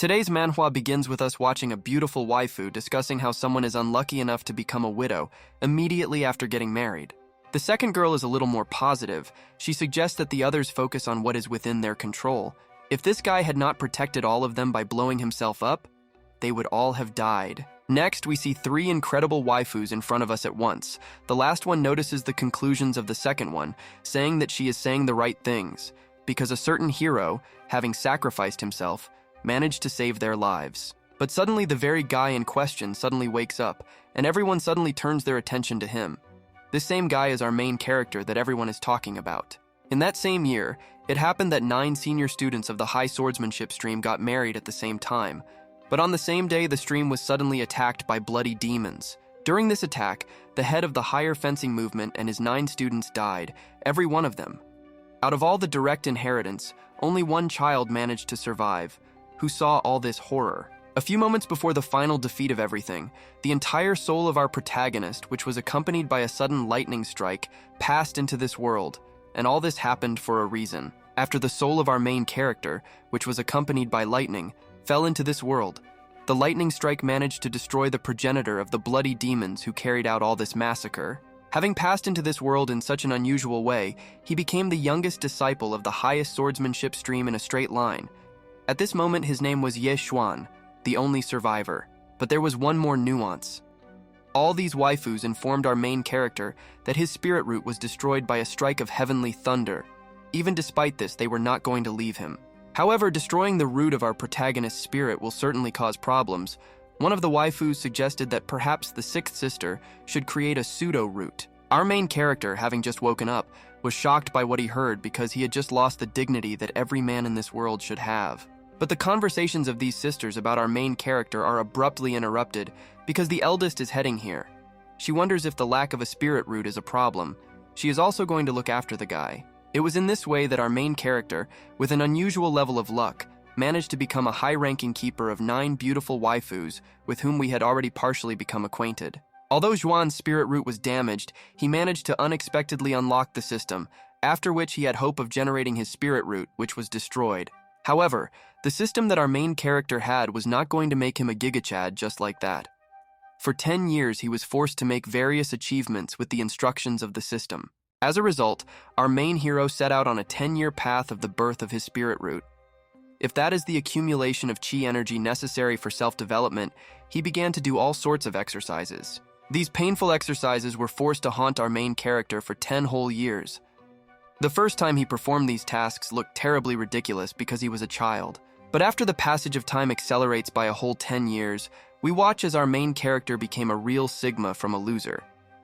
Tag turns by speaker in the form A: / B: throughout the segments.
A: Today's manhwa begins with us watching a beautiful waifu discussing how someone is unlucky enough to become a widow immediately after getting married. The second girl is a little more positive. She suggests that the others focus on what is within their control. If this guy had not protected all of them by blowing himself up, they would all have died. Next, we see three incredible waifus in front of us at once. The last one notices the conclusions of the second one, saying that she is saying the right things, because a certain hero, having sacrificed himself, managed to save their lives. But suddenly the very guy in question suddenly wakes up, and everyone suddenly turns their attention to him. This same guy is our main character that everyone is talking about. In that same year, it happened that 9 senior students of the high swordsmanship stream got married at the same time. But on the same day, the stream was suddenly attacked by bloody demons. During this attack, the head of the higher fencing movement and his 9 students died, every one of them. Out of all the direct inheritance, only one child managed to survive, who saw all this horror. A few moments before the final defeat of everything, the entire soul of our protagonist, which was accompanied by a sudden lightning strike, passed into this world, and all this happened for a reason. After the soul of our main character, which was accompanied by lightning, fell into this world, the lightning strike managed to destroy the progenitor of the bloody demons who carried out all this massacre. Having passed into this world in such an unusual way, he became the youngest disciple of the highest swordsmanship stream in a straight line. At this moment, his name was Ye Xuan, the only survivor. But there was one more nuance. All these waifus informed our main character that his spirit root was destroyed by a strike of heavenly thunder. Even despite this, they were not going to leave him. However, destroying the root of our protagonist's spirit will certainly cause problems. One of the waifus suggested that perhaps the 6th sister should create a pseudo-root. Our main character, having just woken up, was shocked by what he heard because he had just lost the dignity that every man in this world should have. But the conversations of these sisters about our main character are abruptly interrupted because the eldest is heading here. She wonders if the lack of a spirit root is a problem. She is also going to look after the guy. It was in this way that our main character, with an unusual level of luck, managed to become a high-ranking keeper of 9 beautiful waifus with whom we had already partially become acquainted. Although Zhuan's spirit root was damaged, he managed to unexpectedly unlock the system, after which he had hope of generating his spirit root, which was destroyed. However, the system that our main character had was not going to make him a gigachad just like that. For 10 years, he was forced to make various achievements with the instructions of the system. As a result, our main hero set out on a 10-year path of the birth of his spirit root. If that is the accumulation of chi energy necessary for self-development, he began to do all sorts of exercises. These painful exercises were forced to haunt our main character for 10 whole years. The first time he performed these tasks looked terribly ridiculous because he was a child. But after the passage of time accelerates by a whole 10 years, we watch as our main character became a real Sigma from a loser.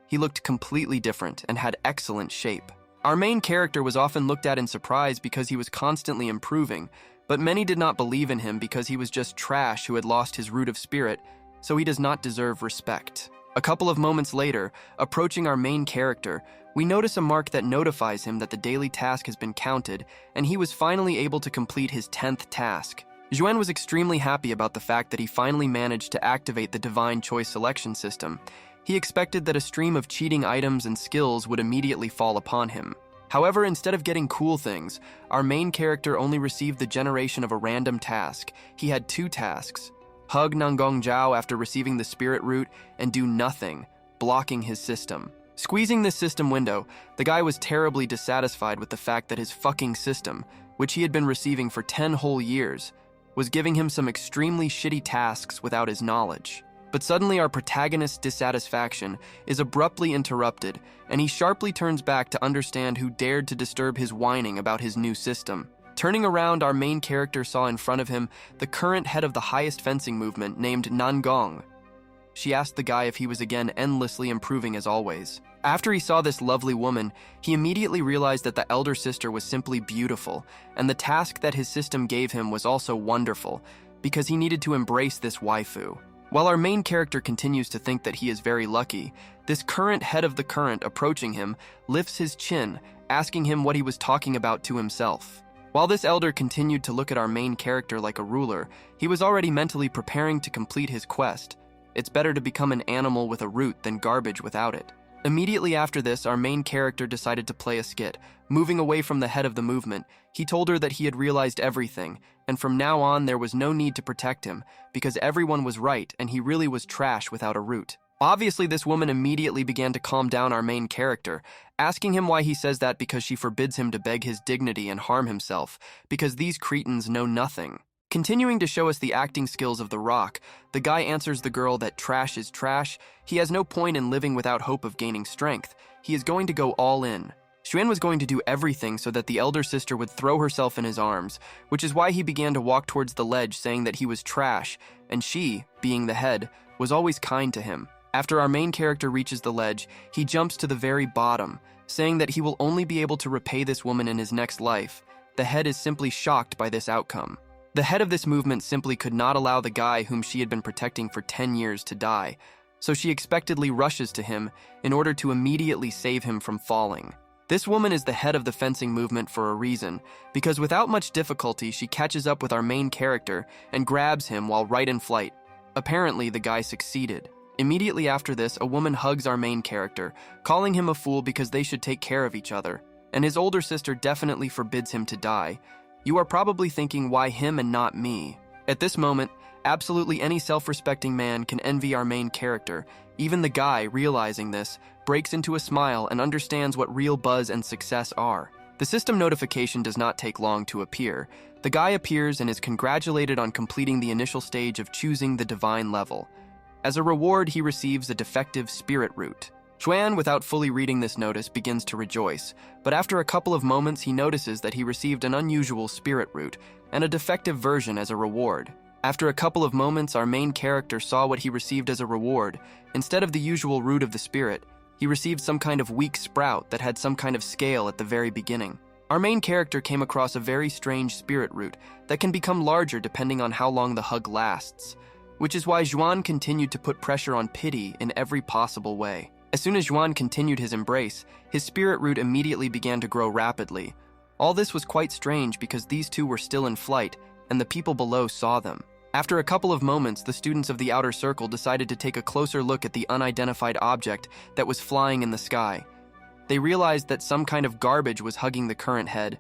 A: He looked completely different and had excellent shape. Our main character was often looked at in surprise because he was constantly improving, but many did not believe in him because he was just trash who had lost his root of spirit, so he does not deserve respect. A couple of moments later, approaching our main character, we notice a mark that notifies him that the daily task has been counted, and he was finally able to complete his 10th task. Zhuan was extremely happy about the fact that he finally managed to activate the divine choice selection system. He expected that a stream of cheating items and skills would immediately fall upon him. However, instead of getting cool things, our main character only received the generation of a random task. He had 2 tasks: hug Nangong Zhao after receiving the spirit root, and do nothing, blocking his system. Squeezing this system window, the guy was terribly dissatisfied with the fact that his fucking system, which he had been receiving for 10 whole years, was giving him some extremely shitty tasks without his knowledge. But suddenly our protagonist's dissatisfaction is abruptly interrupted, and he sharply turns back to understand who dared to disturb his whining about his new system. Turning around, our main character saw in front of him the current head of the highest fencing movement named Nangong. She asked the guy if he was again endlessly improving as always. After he saw this lovely woman, he immediately realized that the elder sister was simply beautiful, and the task that his system gave him was also wonderful, because he needed to embrace this waifu. While our main character continues to think that he is very lucky, this current head of the current approaching him lifts his chin, asking him what he was talking about to himself. While this elder continued to look at our main character like a ruler, he was already mentally preparing to complete his quest. It's better to become an animal with a root than garbage without it. Immediately after this, our main character decided to play a skit. Moving away from the head of the movement, he told her that he had realized everything, and from now on there was no need to protect him, because everyone was right and he really was trash without a root. Obviously, this woman immediately began to calm down our main character, asking him why he says that because she forbids him to beg his dignity and harm himself, because these cretins know nothing. Continuing to show us the acting skills of The Rock, the guy answers the girl that trash is trash. He has no point in living without hope of gaining strength. He is going to go all in. Xuan was going to do everything so that the elder sister would throw herself in his arms, which is why he began to walk towards the ledge saying that he was trash, and she, being the head, was always kind to him. After our main character reaches the ledge, he jumps to the very bottom, saying that he will only be able to repay this woman in his next life. The head is simply shocked by this outcome. The head of this movement simply could not allow the guy whom she had been protecting for 10 years to die, so she expectedly rushes to him in order to immediately save him from falling. This woman is the head of the fencing movement for a reason, because without much difficulty she catches up with our main character and grabs him while right in flight. Apparently, the guy succeeded. Immediately after this, a woman hugs our main character, calling him a fool because they should take care of each other, and his older sister definitely forbids him to die. You are probably thinking, why him and not me? At this moment, absolutely any self-respecting man can envy our main character. Even the guy, realizing this, breaks into a smile and understands what real buzz and success are. The system notification does not take long to appear. The guy appears and is congratulated on completing the initial stage of choosing the divine level. As a reward, he receives a defective spirit root. Xuan, without fully reading this notice, begins to rejoice, but after a couple of moments he notices that he received an unusual spirit root and a defective version as a reward. After a couple of moments, our main character saw what he received as a reward. Instead of the usual root of the spirit, he received some kind of weak sprout that had some kind of scale at the very beginning. Our main character came across a very strange spirit root that can become larger depending on how long the hug lasts, which is why Xuan continued to put pressure on Pity in every possible way. As soon as Xuan continued his embrace, his spirit root immediately began to grow rapidly. All this was quite strange because these two were still in flight, and the people below saw them. After a couple of moments, the students of the outer circle decided to take a closer look at the unidentified object that was flying in the sky. They realized that some kind of garbage was hugging the current head.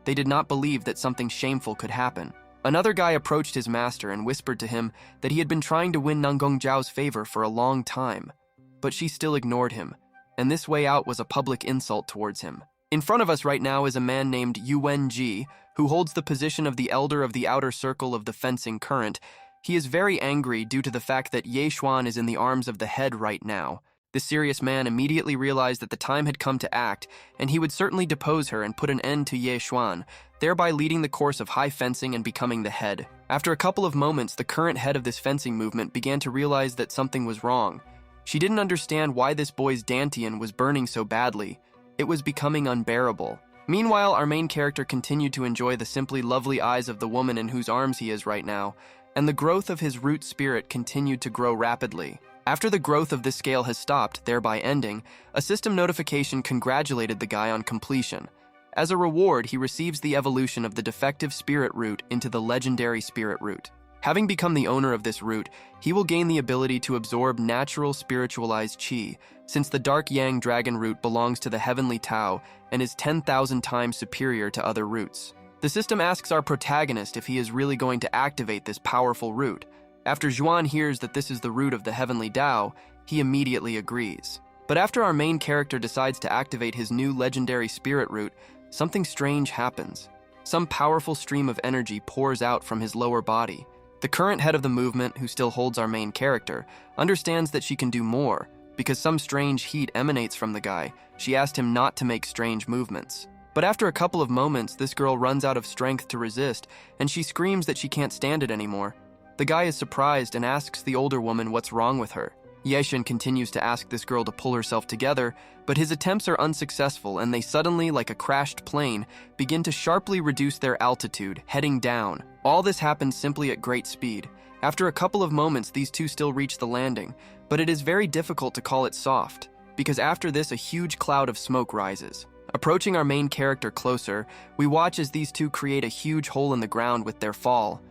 A: They did not believe that something shameful could happen. Another guy approached his master and whispered to him that he had been trying to win Nangong Zhao's favor for a long time. But she still ignored him, and this way out was a public insult towards him. In front of us right now is a man named Yuan Ji, who holds the position of the elder of the outer circle of the fencing current. He is very angry due to the fact that Ye Xuan is in the arms of the head right now. The serious man immediately realized that the time had come to act, and he would certainly depose her and put an end to Ye Xuan, thereby leading the course of high fencing and becoming the head. After a couple of moments, the current head of this fencing movement began to realize that something was wrong. She didn't understand why this boy's dantian was burning so badly. It was becoming unbearable. Meanwhile, our main character continued to enjoy the simply lovely eyes of the woman in whose arms he is right now, and the growth of his root spirit continued to grow rapidly. After the growth of this scale has stopped, thereby ending, a system notification congratulated the guy on completion. As a reward, he receives the evolution of the defective spirit root into the legendary spirit root. Having become the owner of this root, he will gain the ability to absorb natural spiritualized qi, since the Dark Yang Dragon root belongs to the Heavenly Tao and is 10,000 times superior to other roots. The system asks our protagonist if he is really going to activate this powerful root. After Xuan hears that this is the root of the Heavenly Tao, he immediately agrees. But after our main character decides to activate his new legendary spirit root, something strange happens. Some powerful stream of energy pours out from his lower body. The current head of the movement, who still holds our main character, understands that she can do more. Because some strange heat emanates from the guy, she asked him not to make strange movements. But after a couple of moments, this girl runs out of strength to resist, and she screams that she can't stand it anymore. The guy is surprised and asks the older woman what's wrong with her. Yeshin continues to ask this girl to pull herself together, but his attempts are unsuccessful and they suddenly, like a crashed plane, begin to sharply reduce their altitude, heading down. All this happens simply at great speed. After a couple of moments, these two still reach the landing, but it is very difficult to call it soft, because after this a huge cloud of smoke rises. Approaching our main character closer, we watch as these two create a huge hole in the ground with their fall.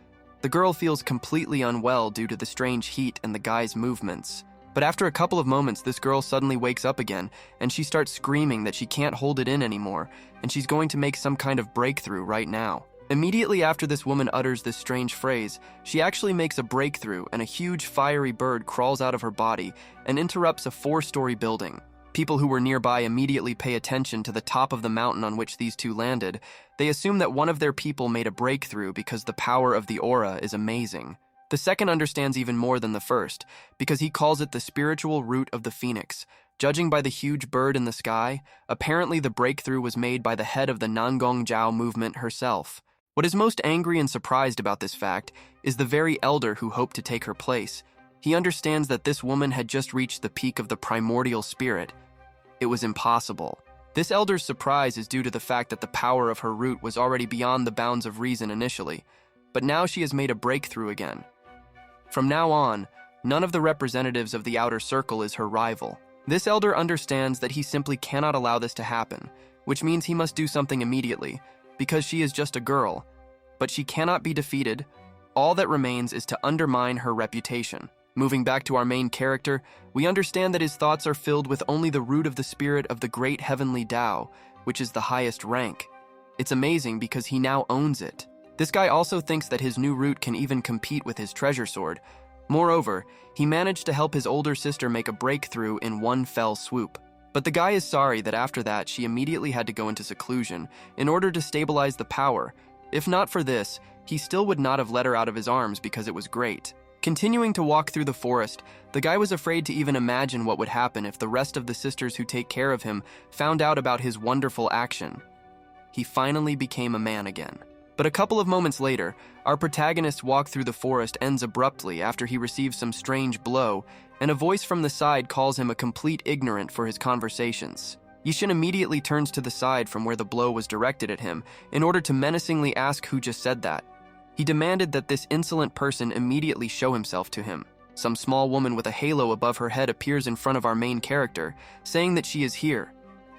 A: The girl feels completely unwell due to the strange heat and the guy's movements. But after a couple of moments, this girl suddenly wakes up again, and she starts screaming that she can't hold it in anymore, and she's going to make some kind of breakthrough right now. Immediately after this woman utters this strange phrase, she actually makes a breakthrough, and a huge fiery bird crawls out of her body and interrupts a 4-story building. People who were nearby immediately pay attention to the top of the mountain on which these two landed. They assume that one of their people made a breakthrough because the power of the aura is amazing. The second understands even more than the first, because he calls it the spiritual root of the phoenix. Judging by the huge bird in the sky, apparently the breakthrough was made by the head of the Nangong Jiao movement herself. What is most angry and surprised about this fact is the very elder who hoped to take her place. He understands that this woman had just reached the peak of the primordial spirit. It was impossible. This elder's surprise is due to the fact that the power of her root was already beyond the bounds of reason initially, but now she has made a breakthrough again. From now on, none of the representatives of the outer circle is her rival. This elder understands that he simply cannot allow this to happen, which means he must do something immediately, because she is just a girl. But she cannot be defeated. All that remains is to undermine her reputation. Moving back to our main character, we understand that his thoughts are filled with only the root of the spirit of the great heavenly Tao, which is the highest rank. It's amazing because he now owns it. This guy also thinks that his new root can even compete with his treasure sword. Moreover, he managed to help his older sister make a breakthrough in one fell swoop. But the guy is sorry that after that she immediately had to go into seclusion in order to stabilize the power. If not for this, he still would not have let her out of his arms because it was great. Continuing to walk through the forest, the guy was afraid to even imagine what would happen if the rest of the sisters who take care of him found out about his wonderful action. He finally became a man again. But a couple of moments later, our protagonist's walk through the forest ends abruptly after he receives some strange blow, and a voice from the side calls him a complete ignorant for his conversations. Yishin immediately turns to the side from where the blow was directed at him in order to menacingly ask who just said that. He demanded that this insolent person immediately show himself to him. Some small woman with a halo above her head appears in front of our main character, saying that she is here.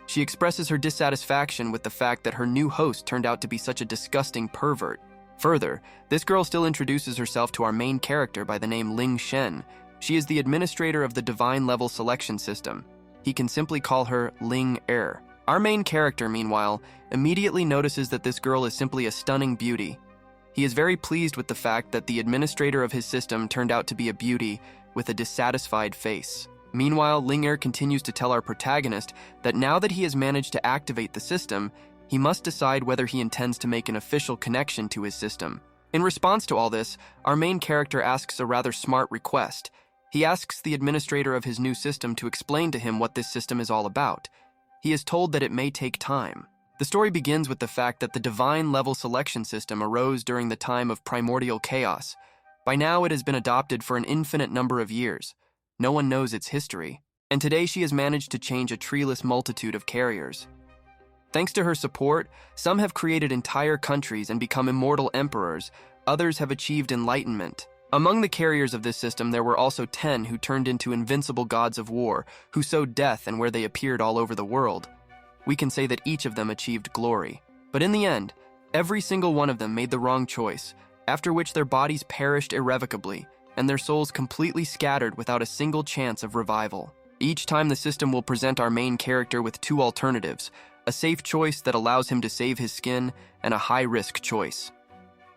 A: She expresses her dissatisfaction with the fact that her new host turned out to be such a disgusting pervert. Further, this girl still introduces herself to our main character by the name Ling Shen. She is the administrator of the divine level selection system. He can simply call her Ling Er. Our main character, meanwhile, immediately notices that this girl is simply a stunning beauty. He is very pleased with the fact that the administrator of his system turned out to be a beauty with a dissatisfied face. Meanwhile, Ling Er continues to tell our protagonist that now that he has managed to activate the system, he must decide whether he intends to make an official connection to his system. In response to all this, our main character asks a rather smart request. He asks the administrator of his new system to explain to him what this system is all about. He is told that it may take time. The story begins with the fact that the divine level selection system arose during the time of primordial chaos. By now, it has been adopted for an infinite number of years. No one knows its history, and today she has managed to change a treeless multitude of carriers. Thanks to her support, some have created entire countries and become immortal emperors. Others have achieved enlightenment. Among the carriers of this system, there were also 10 who turned into invincible gods of war, who sowed death and where they appeared all over the world. We can say that each of them achieved glory. But in the end, every single one of them made the wrong choice, after which their bodies perished irrevocably, and their souls completely scattered without a single chance of revival. Each time the system will present our main character with 2 alternatives, a safe choice that allows him to save his skin, and a high-risk choice.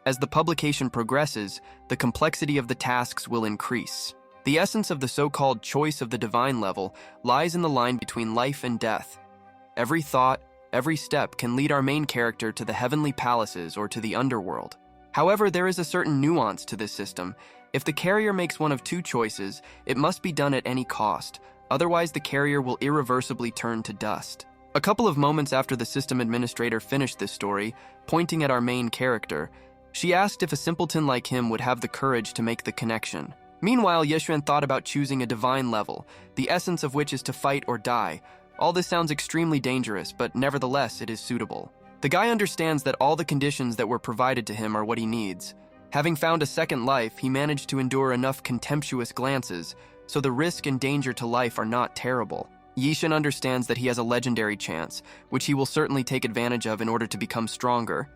A: As the publication progresses, the complexity of the tasks will increase. The essence of the so-called choice of the divine level lies in the line between life and death. Every thought, every step can lead our main character to the heavenly palaces or to the underworld. However, there is a certain nuance to this system. If the carrier makes one of 2 choices, it must be done at any cost, otherwise the carrier will irreversibly turn to dust. A couple of moments after the system administrator finished this story, pointing at our main character, she asked if a simpleton like him would have the courage to make the connection. Meanwhile, Yeshuan thought about choosing a divine level, the essence of which is to fight or die. All this sounds extremely dangerous, but nevertheless it is suitable. The guy understands that all the conditions that were provided to him are what he needs. Having found a second life, he managed to endure enough contemptuous glances, so the risk and danger to life are not terrible. Yishin understands that he has a legendary chance, which he will certainly take advantage of in order to become stronger.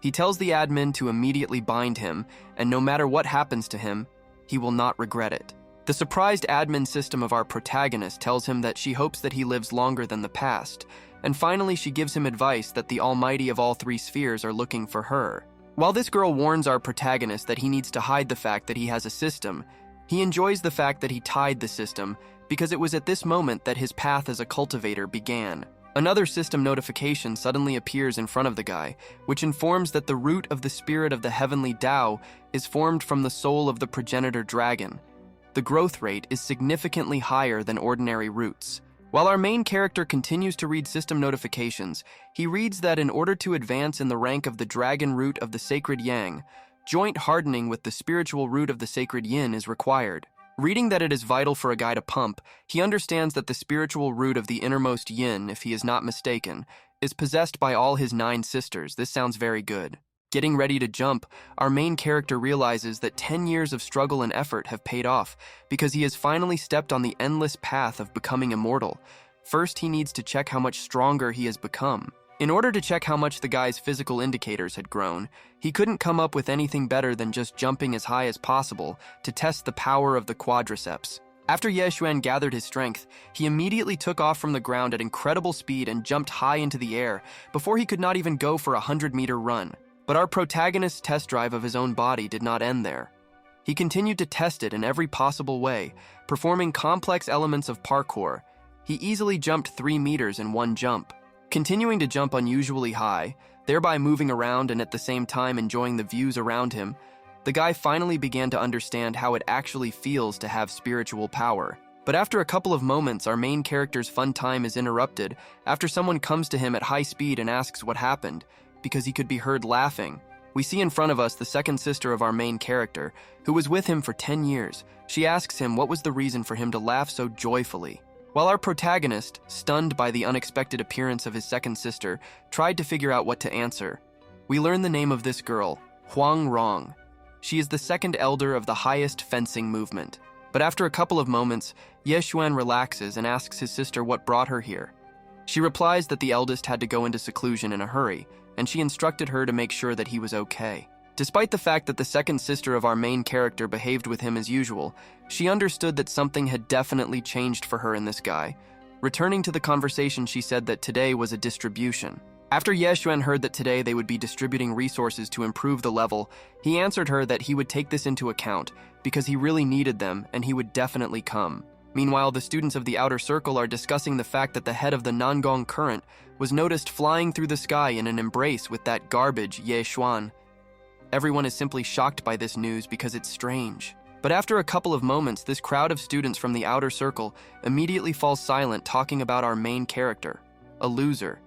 A: He tells the admin to immediately bind him, and no matter what happens to him, he will not regret it. The surprised admin system of our protagonist tells him that she hopes that he lives longer than the past, and finally she gives him advice that the almighty of all three spheres are looking for her. While this girl warns our protagonist that he needs to hide the fact that he has a system, he enjoys the fact that he tied the system because it was at this moment that his path as a cultivator began. Another system notification suddenly appears in front of the guy, which informs that the root of the spirit of the heavenly Tao is formed from the soul of the progenitor dragon. The growth rate is significantly higher than ordinary roots. While our main character continues to read system notifications, he reads that in order to advance in the rank of the dragon root of the sacred yang, joint hardening with the spiritual root of the sacred yin is required. Reading that it is vital for a guy to pump, he understands that the spiritual root of the innermost yin, if he is not mistaken, is possessed by all his 9 sisters. This sounds very good. Getting ready to jump, our main character realizes that 10 years of struggle and effort have paid off because he has finally stepped on the endless path of becoming immortal. First, he needs to check how much stronger he has become. In order to check how much the guy's physical indicators had grown, he couldn't come up with anything better than just jumping as high as possible to test the power of the quadriceps. After Yeshuan gathered his strength, he immediately took off from the ground at incredible speed and jumped high into the air before he could not even go for a 100-meter run. But our protagonist's test drive of his own body did not end there. He continued to test it in every possible way, performing complex elements of parkour. He easily jumped 3 meters in one jump. Continuing to jump unusually high, thereby moving around and at the same time enjoying the views around him, the guy finally began to understand how it actually feels to have spiritual power. But after a couple of moments, our main character's fun time is interrupted after someone comes to him at high speed and asks what happened, because he could be heard laughing. We see in front of us the second sister of our main character, who was with him for 10 years. She asks him what was the reason for him to laugh so joyfully. While our protagonist, stunned by the unexpected appearance of his second sister, tried to figure out what to answer, we learn the name of this girl, Huang Rong. She is the second elder of the highest fencing movement. But after a couple of moments, Yeshuan relaxes and asks his sister what brought her here. She replies that the eldest had to go into seclusion in a hurry, and she instructed her to make sure that he was okay. Despite the fact that the second sister of our main character behaved with him as usual, she understood that something had definitely changed for her in this guy. Returning to the conversation, she said that today was a distribution. After Yeshuan heard that today they would be distributing resources to improve the level, he answered her that he would take this into account because he really needed them and he would definitely come. Meanwhile, the students of the outer circle are discussing the fact that the head of the Nangong current was noticed flying through the sky in an embrace with that garbage, Yeshuan. Everyone is simply shocked by this news because it's strange. But after a couple of moments, this crowd of students from the outer circle immediately falls silent, talking about our main character, a loser,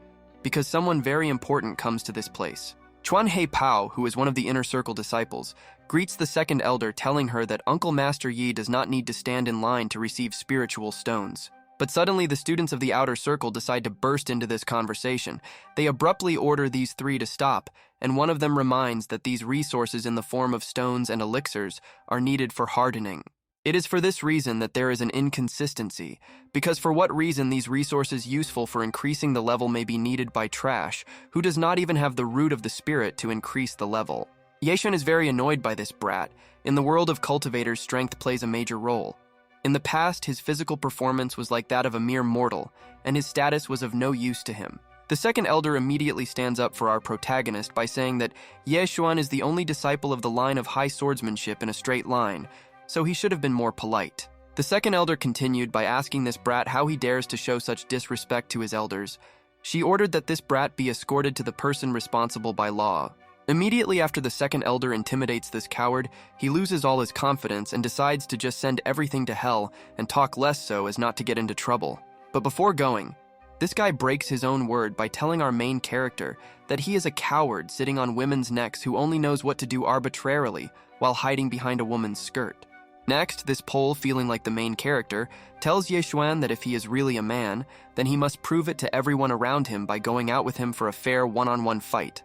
A: because someone very important comes to this place. Chuan Hei Pao, who is one of the inner circle disciples, greets the second elder, telling her that Uncle Master Yi does not need to stand in line to receive spiritual stones. But suddenly the students of the outer circle decide to burst into this conversation. They abruptly order these 3 to stop, and one of them reminds that these resources in the form of stones and elixirs are needed for hardening. It is for this reason that there is an inconsistency, because for what reason these resources useful for increasing the level may be needed by Trash, who does not even have the root of the spirit to increase the level. Yeshun is very annoyed by this brat. In the world of cultivators, strength plays a major role. In the past, his physical performance was like that of a mere mortal, and his status was of no use to him. The second elder immediately stands up for our protagonist by saying that Yeshuan is the only disciple of the line of high swordsmanship in a straight line, so he should have been more polite. The second elder continued by asking this brat how he dares to show such disrespect to his elders. She ordered that this brat be escorted to the person responsible by law. Immediately after the second elder intimidates this coward, he loses all his confidence and decides to just send everything to hell and talk less so as not to get into trouble. But before going, this guy breaks his own word by telling our main character that he is a coward sitting on women's necks who only knows what to do arbitrarily while hiding behind a woman's skirt. Next, this Pole, feeling like the main character, tells Yeshuan that if he is really a man, then he must prove it to everyone around him by going out with him for a fair one-on-one fight.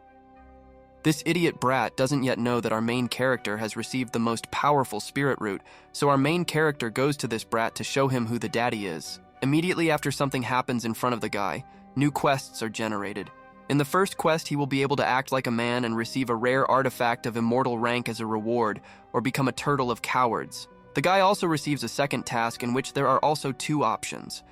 A: This idiot brat doesn't yet know that our main character has received the most powerful spirit root, so our main character goes to this brat to show him who the daddy is. Immediately after something happens in front of the guy, new quests are generated. In the first quest, he will be able to act like a man and receive a rare artifact of immortal rank as a reward, or become a turtle of cowards. The guy also receives a second task in which there are also two options.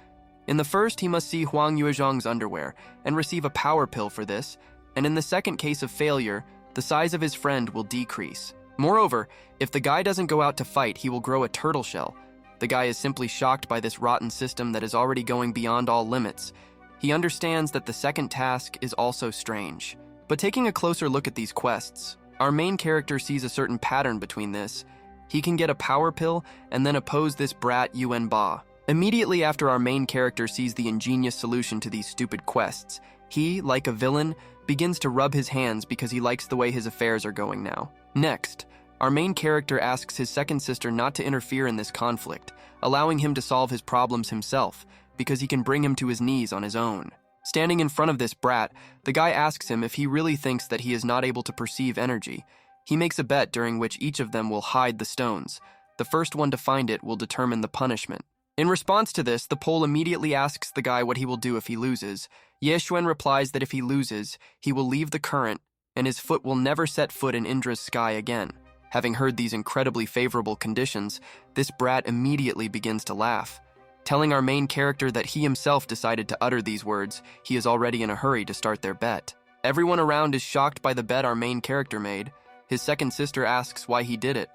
A: In the first, he must see Huang Yuezhang's underwear and receive a power pill for this, and in the second case of failure, the size of his friend will decrease. Moreover, if the guy doesn't go out to fight, he will grow a turtle shell. The guy is simply shocked by this rotten system that is already going beyond all limits. He understands that the second task is also strange. But taking a closer look at these quests, our main character sees a certain pattern between this. He can get a power pill and then oppose this brat Yuan Ba. Immediately after our main character sees the ingenious solution to these stupid quests, he, like a villain, begins to rub his hands because he likes the way his affairs are going now. Next, our main character asks his second sister not to interfere in this conflict, allowing him to solve his problems himself because he can bring him to his knees on his own. Standing in front of this brat, the guy asks him if he really thinks that he is not able to perceive energy. He makes a bet during which each of them will hide the stones. The first one to find it will determine the punishment. In response to this, the Pole immediately asks the guy what he will do if he loses. Ye Xuan replies that if he loses, he will leave the current, and his foot will never set foot in Indra's sky again. Having heard these incredibly favorable conditions, this brat immediately begins to laugh. Telling our main character that he himself decided to utter these words, he is already in a hurry to start their bet. Everyone around is shocked by the bet our main character made. His second sister asks why he did it.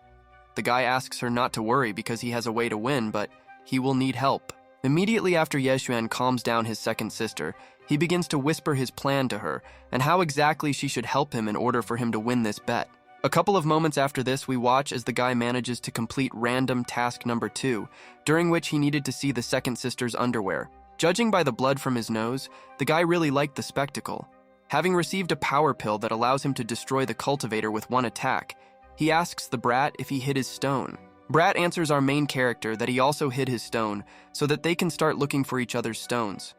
A: The guy asks her not to worry because he has a way to win, but he will need help. Immediately after Ye Xuan calms down his second sister, he begins to whisper his plan to her and how exactly she should help him in order for him to win this bet. A couple of moments after this, we watch as the guy manages to complete random task number 2, during which he needed to see the second sister's underwear. Judging by the blood from his nose, the guy really liked the spectacle. Having received a power pill that allows him to destroy the cultivator with one attack, he asks the brat if he hid his stone. Brat answers our main character that he also hid his stone so that they can start looking for each other's stones.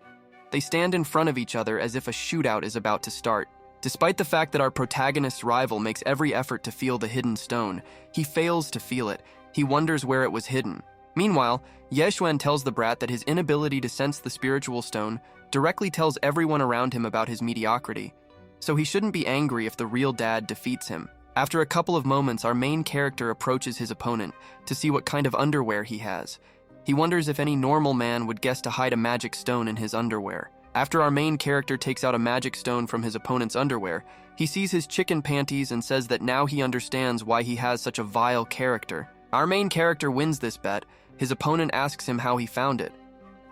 A: They stand in front of each other as if a shootout is about to start. Despite the fact that our protagonist's rival makes every effort to feel the hidden stone, he fails to feel it. He wonders where it was hidden. Meanwhile, Ye Xuan tells the brat that his inability to sense the spiritual stone directly tells everyone around him about his mediocrity, so he shouldn't be angry if the real dad defeats him. After a couple of moments, our main character approaches his opponent to see what kind of underwear he has. He wonders if any normal man would guess to hide a magic stone in his underwear. After our main character takes out a magic stone from his opponent's underwear, he sees his chicken panties and says that now he understands why he has such a vile character. Our main character wins this bet. His opponent asks him how he found it.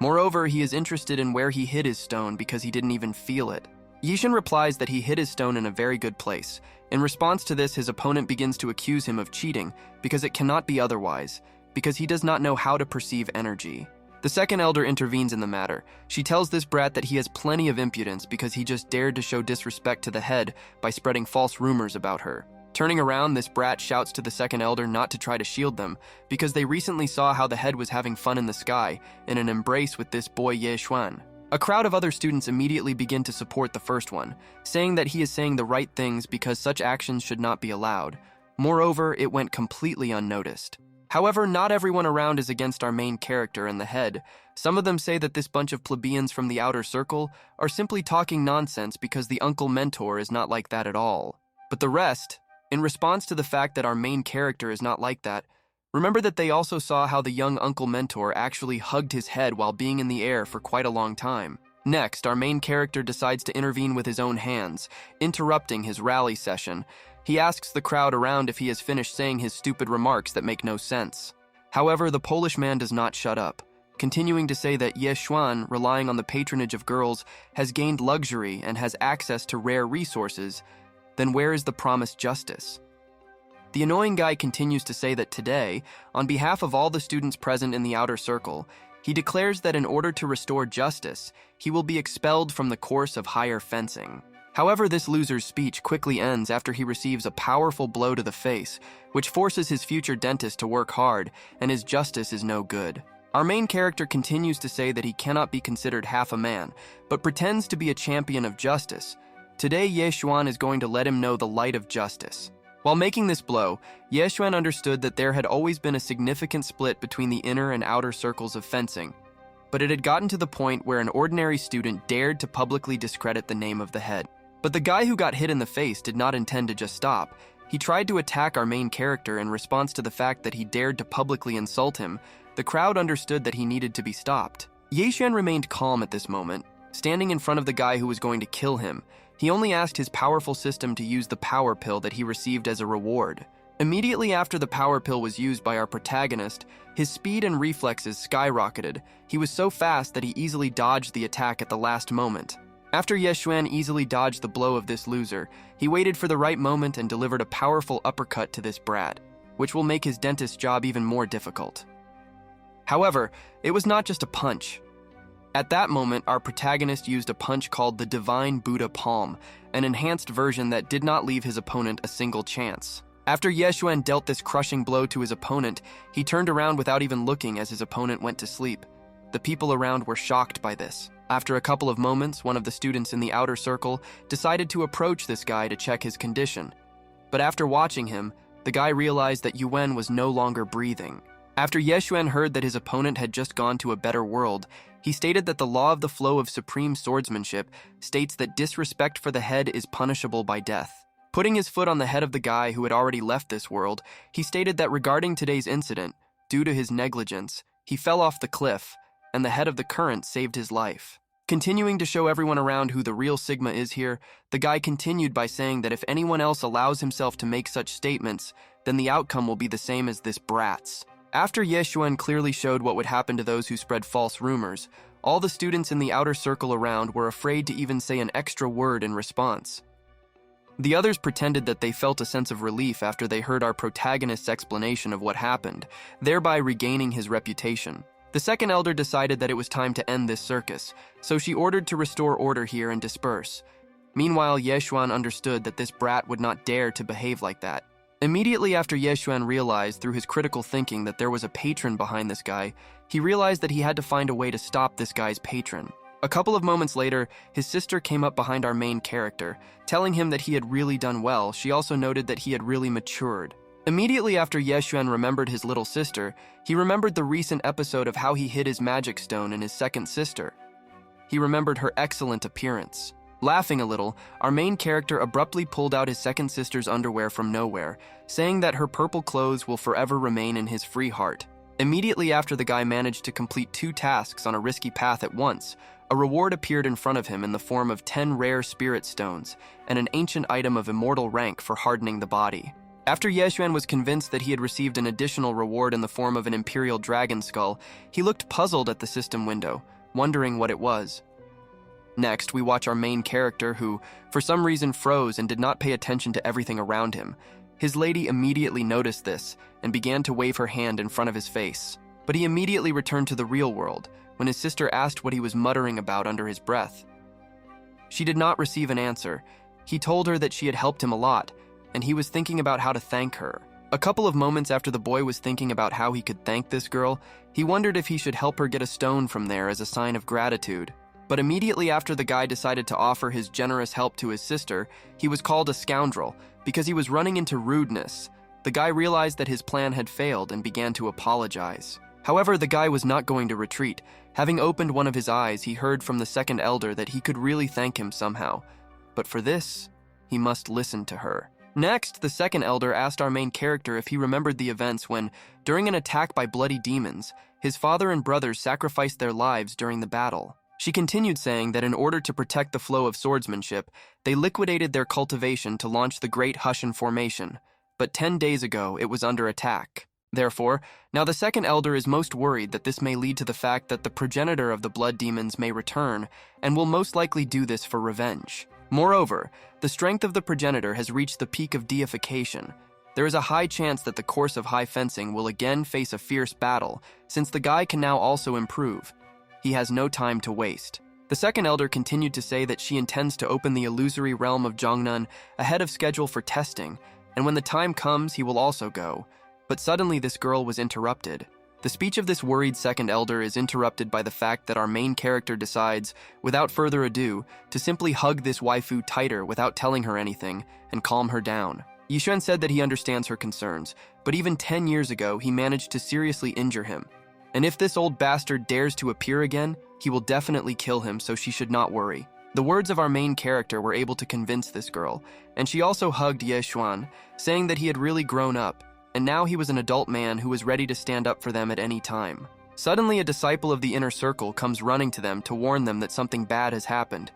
A: Moreover, he is interested in where he hid his stone because he didn't even feel it. Yishan replies that he hid his stone in a very good place. In response to this, his opponent begins to accuse him of cheating because it cannot be otherwise, because he does not know how to perceive energy. The second elder intervenes in the matter. She tells this brat that he has plenty of impudence because he just dared to show disrespect to the head by spreading false rumors about her. Turning around, this brat shouts to the second elder not to try to shield them because they recently saw how the head was having fun in the sky in an embrace with this boy Ye Xuan. A crowd of other students immediately begin to support the first one, saying that he is saying the right things because such actions should not be allowed. Moreover, it went completely unnoticed. However, not everyone around is against our main character and the head. Some of them say that this bunch of plebeians from the outer circle are simply talking nonsense because the uncle mentor is not like that at all. But the rest, in response to the fact that our main character is not like that, remember that they also saw how the young uncle mentor actually hugged his head while being in the air for quite a long time. Next, our main character decides to intervene with his own hands, interrupting his rally session. He asks the crowd around if he has finished saying his stupid remarks that make no sense. However, the Polish man does not shut up, continuing to say that Ye Xuan, relying on the patronage of girls, has gained luxury and has access to rare resources. Then where is the promised justice? The annoying guy continues to say that today, on behalf of all the students present in the outer circle, he declares that in order to restore justice, he will be expelled from the course of higher fencing. However, this loser's speech quickly ends after he receives a powerful blow to the face, which forces his future dentist to work hard, and his justice is no good. Our main character continues to say that he cannot be considered half a man, but pretends to be a champion of justice. Today, Ye Xuan is going to let him know the light of justice. While making this blow, Ye Xuan understood that there had always been a significant split between the inner and outer circles of fencing, but it had gotten to the point where an ordinary student dared to publicly discredit the name of the head. But the guy who got hit in the face did not intend to just stop. He tried to attack our main character in response to the fact that he dared to publicly insult him. The crowd understood that he needed to be stopped. Yexuan remained calm at this moment, standing in front of the guy who was going to kill him. He only asked his powerful system to use the power pill that he received as a reward. Immediately after the power pill was used by our protagonist, his speed and reflexes skyrocketed. He was so fast that he easily dodged the attack at the last moment. After Yexuan easily dodged the blow of this loser, he waited for the right moment and delivered a powerful uppercut to this brat, which will make his dentist's job even more difficult. However, it was not just a punch. At that moment, our protagonist used a punch called the Divine Buddha Palm, an enhanced version that did not leave his opponent a single chance. After Yexuan dealt this crushing blow to his opponent, he turned around without even looking as his opponent went to sleep. The people around were shocked by this. After a couple of moments, one of the students in the outer circle decided to approach this guy to check his condition. But after watching him, the guy realized that Yuan was no longer breathing. After Yexuan heard that his opponent had just gone to a better world, he stated that the law of the flow of supreme swordsmanship states that disrespect for the head is punishable by death. Putting his foot on the head of the guy who had already left this world, he stated that regarding today's incident, due to his negligence, he fell off the cliff, and the head of the current saved his life. Continuing to show everyone around who the real Sigma is here, the guy continued by saying that if anyone else allows himself to make such statements, then the outcome will be the same as this brat's. After Yexuan clearly showed what would happen to those who spread false rumors, all the students in the outer circle around were afraid to even say an extra word in response. The others pretended that they felt a sense of relief after they heard our protagonist's explanation of what happened, thereby regaining his reputation. The second elder decided that it was time to end this circus, so she ordered to restore order here and disperse. Meanwhile, Yexuan understood that this brat would not dare to behave like that. Immediately after Yexuan realized through his critical thinking that there was a patron behind this guy, he realized that he had to find a way to stop this guy's patron. A couple of moments later, his sister came up behind our main character, telling him that he had really done well. She also noted that he had really matured. Immediately after Yexuan remembered his little sister, he remembered the recent episode of how he hid his magic stone in his second sister. He remembered her excellent appearance. Laughing a little, our main character abruptly pulled out his second sister's underwear from nowhere, saying that her purple clothes will forever remain in his free heart. Immediately after the guy managed to complete 2 tasks on a risky path at once, a reward appeared in front of him in the form of 10 rare spirit stones and an ancient item of immortal rank for hardening the body. After Yexuan was convinced that he had received an additional reward in the form of an imperial dragon skull, he looked puzzled at the system window, wondering what it was. Next, we watch our main character who, for some reason, froze and did not pay attention to everything around him. His lady immediately noticed this and began to wave her hand in front of his face. But he immediately returned to the real world when his sister asked what he was muttering about under his breath. She did not receive an answer. He told her that she had helped him a lot, and he was thinking about how to thank her. A couple of moments after the boy was thinking about how he could thank this girl, he wondered if he should help her get a stone from there as a sign of gratitude. But immediately after the guy decided to offer his generous help to his sister, he was called a scoundrel because he was running into rudeness. The guy realized that his plan had failed and began to apologize. However, the guy was not going to retreat. Having opened one of his eyes, he heard from the second elder that he could really thank him somehow. But for this, he must listen to her. Next, the second elder asked our main character if he remembered the events when, during an attack by bloody demons, his father and brothers sacrificed their lives during the battle. She continued saying that in order to protect the flow of swordsmanship, they liquidated their cultivation to launch the Great Hushan Formation, but 10 days ago it was under attack. Therefore, now the second elder is most worried that this may lead to the fact that the progenitor of the blood demons may return, and will most likely do this for revenge. Moreover, the strength of the progenitor has reached the peak of deification. There is a high chance that the course of high fencing will again face a fierce battle, since the guy can now also improve. He has no time to waste. The second elder continued to say that she intends to open the illusory realm of Zhongnun ahead of schedule for testing, and when the time comes, he will also go. But suddenly this girl was interrupted. The speech of this worried second elder is interrupted by the fact that our main character decides, without further ado, to simply hug this waifu tighter without telling her anything and calm her down. Yexuan said that he understands her concerns, but even 10 years ago he managed to seriously injure him. And if this old bastard dares to appear again, he will definitely kill him, so she should not worry. The words of our main character were able to convince this girl, and she also hugged Ye Xuan, saying that he had really grown up, and now he was an adult man who was ready to stand up for them at any time. Suddenly, a disciple of the inner circle comes running to them to warn them that something bad has happened.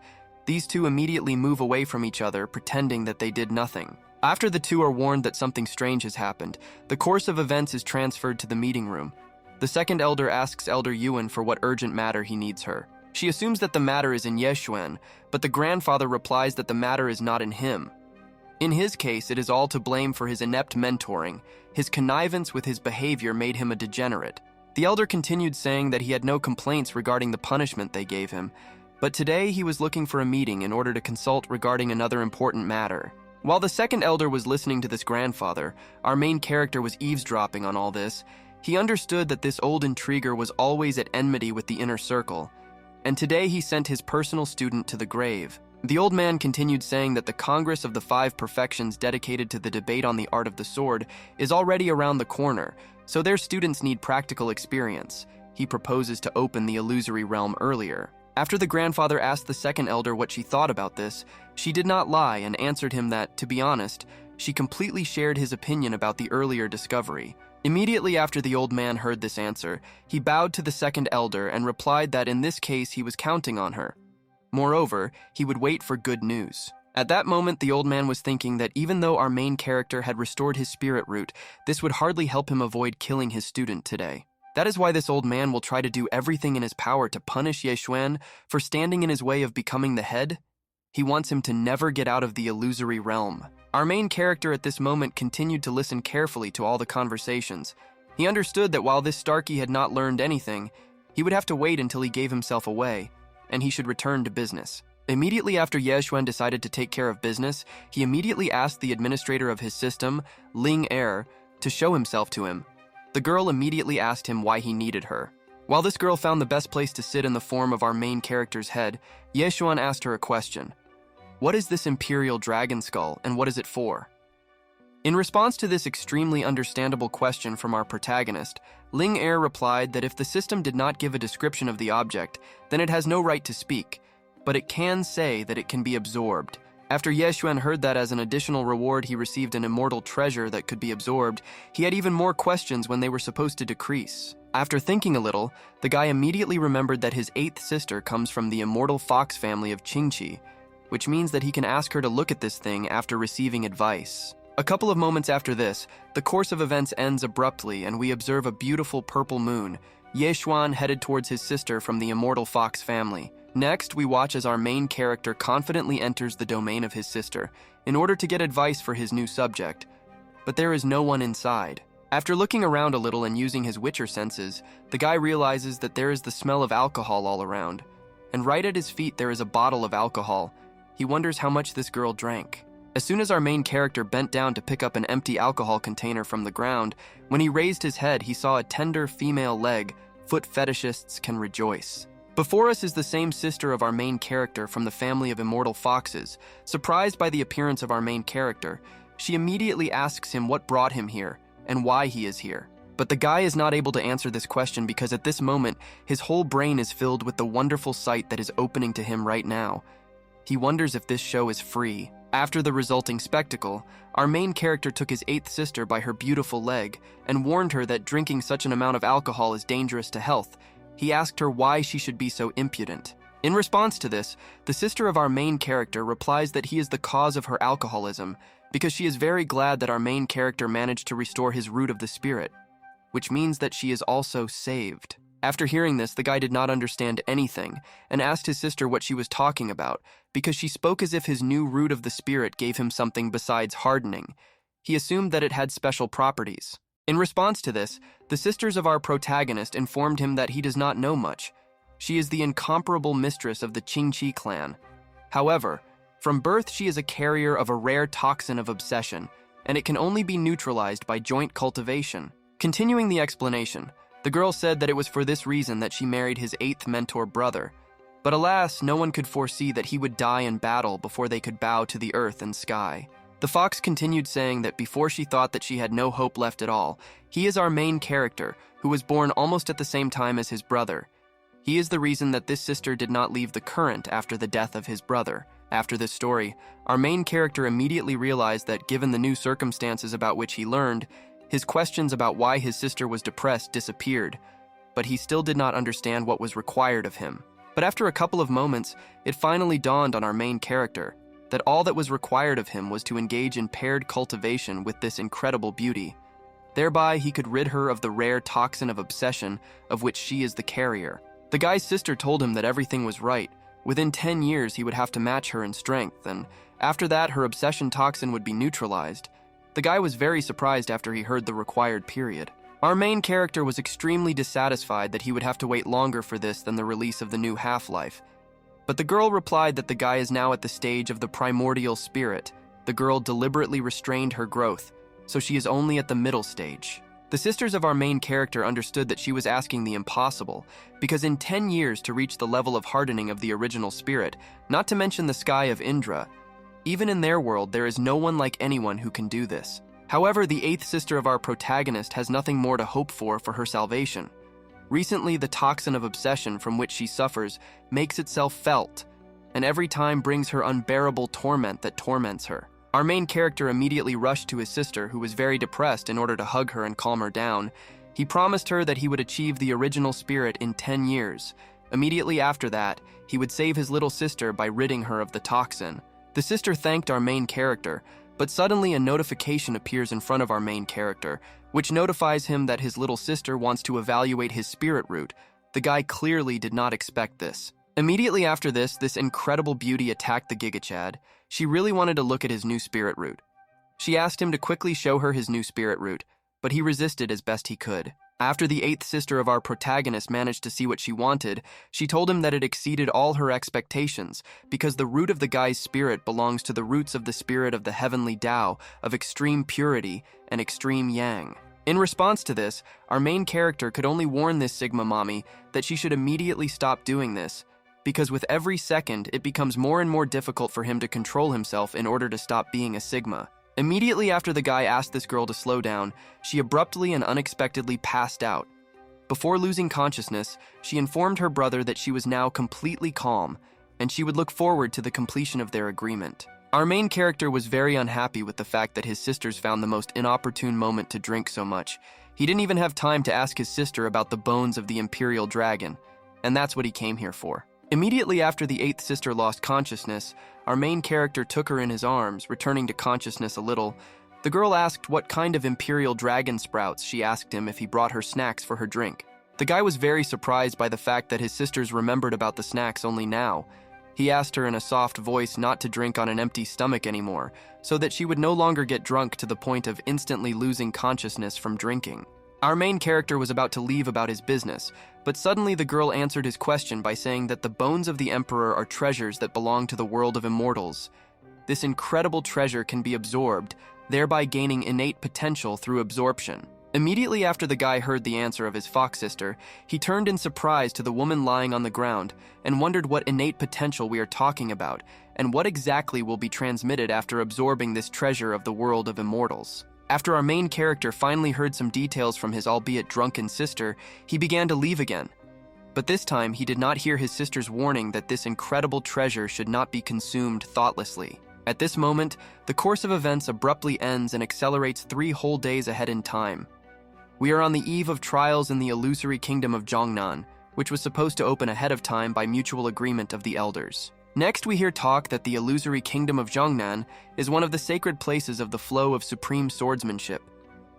A: These two immediately move away from each other, pretending that they did nothing. After the two are warned that something strange has happened, the course of events is transferred to the meeting room. The second elder asks Elder Yuan for what urgent matter he needs her. She assumes that the matter is in Ye Xuan, but the grandfather replies that the matter is not in him. In his case, it is all to blame for his inept mentoring. His connivance with his behavior made him a degenerate. The elder continued saying that he had no complaints regarding the punishment they gave him, but today he was looking for a meeting in order to consult regarding another important matter. While the second elder was listening to this grandfather, our main character was eavesdropping on all this. He understood that this old intriguer was always at enmity with the inner circle, and today he sent his personal student to the grave. The old man continued saying that the Congress of the Five Perfections dedicated to the debate on the art of the sword is already around the corner, so their students need practical experience. He proposes to open the illusory realm earlier. After the grandfather asked the second elder what she thought about this, she did not lie and answered him that, to be honest, she completely shared his opinion about the earlier discovery. Immediately after the old man heard this answer, he bowed to the second elder and replied that in this case he was counting on her. Moreover, he would wait for good news. At that moment, the old man was thinking that even though our main character had restored his spirit root, this would hardly help him avoid killing his student today. That is why this old man will try to do everything in his power to punish Ye Xuan for standing in his way of becoming the head. He wants him to never get out of the illusory realm. Our main character at this moment continued to listen carefully to all the conversations. He understood that while this Starkey had not learned anything, he would have to wait until he gave himself away, and he should return to business. Immediately after Ye Xuan decided to take care of business, he immediately asked the administrator of his system, Ling Er, to show himself to him. The girl immediately asked him why he needed her. While this girl found the best place to sit in the form of our main character's head, Ye Xuan asked her a question. What is this imperial dragon skull, and what is it for? In response to this extremely understandable question from our protagonist, Ling Er replied that if the system did not give a description of the object, then it has no right to speak, but it can say that it can be absorbed. After Ye Xuan heard that as an additional reward he received an immortal treasure that could be absorbed, he had even more questions when they were supposed to decrease. After thinking a little, the guy immediately remembered that his 8th sister comes from the immortal fox family of Qingqi, which means that he can ask her to look at this thing after receiving advice. A couple of moments after this, the course of events ends abruptly and we observe a beautiful purple moon. Ye Xuan headed towards his sister from the immortal fox family. Next, we watch as our main character confidently enters the domain of his sister in order to get advice for his new subject. But there is no one inside. After looking around a little and using his Witcher senses, the guy realizes that there is the smell of alcohol all around. And right at his feet there is a bottle of alcohol. He wonders how much this girl drank. As soon as our main character bent down to pick up an empty alcohol container from the ground, when he raised his head, he saw a tender female leg. Foot fetishists can rejoice. Before us is the same sister of our main character from the family of immortal foxes. Surprised by the appearance of our main character, she immediately asks him what brought him here and why he is here. But the guy is not able to answer this question because at this moment, his whole brain is filled with the wonderful sight that is opening to him right now. He wonders if this show is free. After the resulting spectacle, our main character took his 8th sister by her beautiful leg and warned her that drinking such an amount of alcohol is dangerous to health. He asked her why she should be so impudent. In response to this, the sister of our main character replies that he is the cause of her alcoholism because she is very glad that our main character managed to restore his root of the spirit, which means that she is also saved. After hearing this, the guy did not understand anything and asked his sister what she was talking about because she spoke as if his new root of the spirit gave him something besides hardening. He assumed that it had special properties. In response to this, the sisters of our protagonist informed him that he does not know much. She is the incomparable mistress of the Qingqi clan. However, from birth she is a carrier of a rare toxin of obsession, and it can only be neutralized by joint cultivation. Continuing the explanation, the girl said that it was for this reason that she married his 8th mentor brother. But alas, no one could foresee that he would die in battle before they could bow to the earth and sky. The fox continued saying that before she thought that she had no hope left at all, he is our main character, who was born almost at the same time as his brother. He is the reason that this sister did not leave the current after the death of his brother. After this story, our main character immediately realized that given the new circumstances about which he learned, his questions about why his sister was depressed disappeared, but he still did not understand what was required of him. But after a couple of moments, it finally dawned on our main character that all that was required of him was to engage in paired cultivation with this incredible beauty. Thereby, he could rid her of the rare toxin of obsession of which she is the carrier. The guy's sister told him that everything was right. Within 10 years, he would have to match her in strength, and after that, her obsession toxin would be neutralized. The guy was very surprised after he heard the required period. Our main character was extremely dissatisfied that he would have to wait longer for this than the release of the new half-life. But the girl replied that the guy is now at the stage of the primordial spirit. The girl deliberately restrained her growth, so she is only at the middle stage. The sisters of our main character understood that she was asking the impossible, because in 10 years to reach the level of hardening of the original spirit, not to mention the sky of Indra, even in their world there is no one like anyone who can do this. However, the 8th sister of our protagonist has nothing more to hope for her salvation. Recently, the toxin of obsession from which she suffers makes itself felt, and every time brings her unbearable torment that torments her. Our main character immediately rushed to his sister, who was very depressed, in order to hug her and calm her down. He promised her that he would achieve the original spirit in 10 years. Immediately after that, he would save his little sister by ridding her of the toxin. The sister thanked our main character, but suddenly a notification appears in front of our main character, which notifies him that his little sister wants to evaluate his spirit root. The guy clearly did not expect this. Immediately after this incredible beauty attacked the Gigachad. She really wanted to look at his new spirit root. She asked him to quickly show her his new spirit root, but he resisted as best he could. After the 8th sister of our protagonist managed to see what she wanted, she told him that it exceeded all her expectations, because the root of the guy's spirit belongs to the roots of the spirit of the heavenly Tao, of extreme purity and extreme yang. In response to this, our main character could only warn this Sigma mommy that she should immediately stop doing this, because with every second, it becomes more and more difficult for him to control himself in order to stop being a Sigma. Immediately after the guy asked this girl to slow down, she abruptly and unexpectedly passed out. Before losing consciousness, she informed her brother that she was now completely calm, and she would look forward to the completion of their agreement. Our main character was very unhappy with the fact that his sisters found the most inopportune moment to drink so much. He didn't even have time to ask his sister about the bones of the Imperial Dragon, and that's what he came here for. Immediately after the 8th sister lost consciousness, our main character took her in his arms, returning to consciousness a little. The girl asked what kind of Imperial Dragon sprouts. She asked him if he brought her snacks for her drink. The guy was very surprised by the fact that his sisters remembered about the snacks only now. He asked her in a soft voice not to drink on an empty stomach anymore, so that she would no longer get drunk to the point of instantly losing consciousness from drinking. Our main character was about to leave about his business, but suddenly the girl answered his question by saying that the bones of the Emperor are treasures that belong to the world of immortals. This incredible treasure can be absorbed, thereby gaining innate potential through absorption. Immediately after the guy heard the answer of his fox sister, he turned in surprise to the woman lying on the ground and wondered what innate potential we are talking about and what exactly will be transmitted after absorbing this treasure of the world of immortals. After our main character finally heard some details from his albeit drunken sister, he began to leave again. But this time, he did not hear his sister's warning that this incredible treasure should not be consumed thoughtlessly. At this moment, the course of events abruptly ends and accelerates 3 whole days ahead in time. We are on the eve of trials in the illusory kingdom of Zhongnan, which was supposed to open ahead of time by mutual agreement of the elders. Next, we hear talk that the illusory kingdom of Zhongnan is one of the sacred places of the flow of supreme swordsmanship.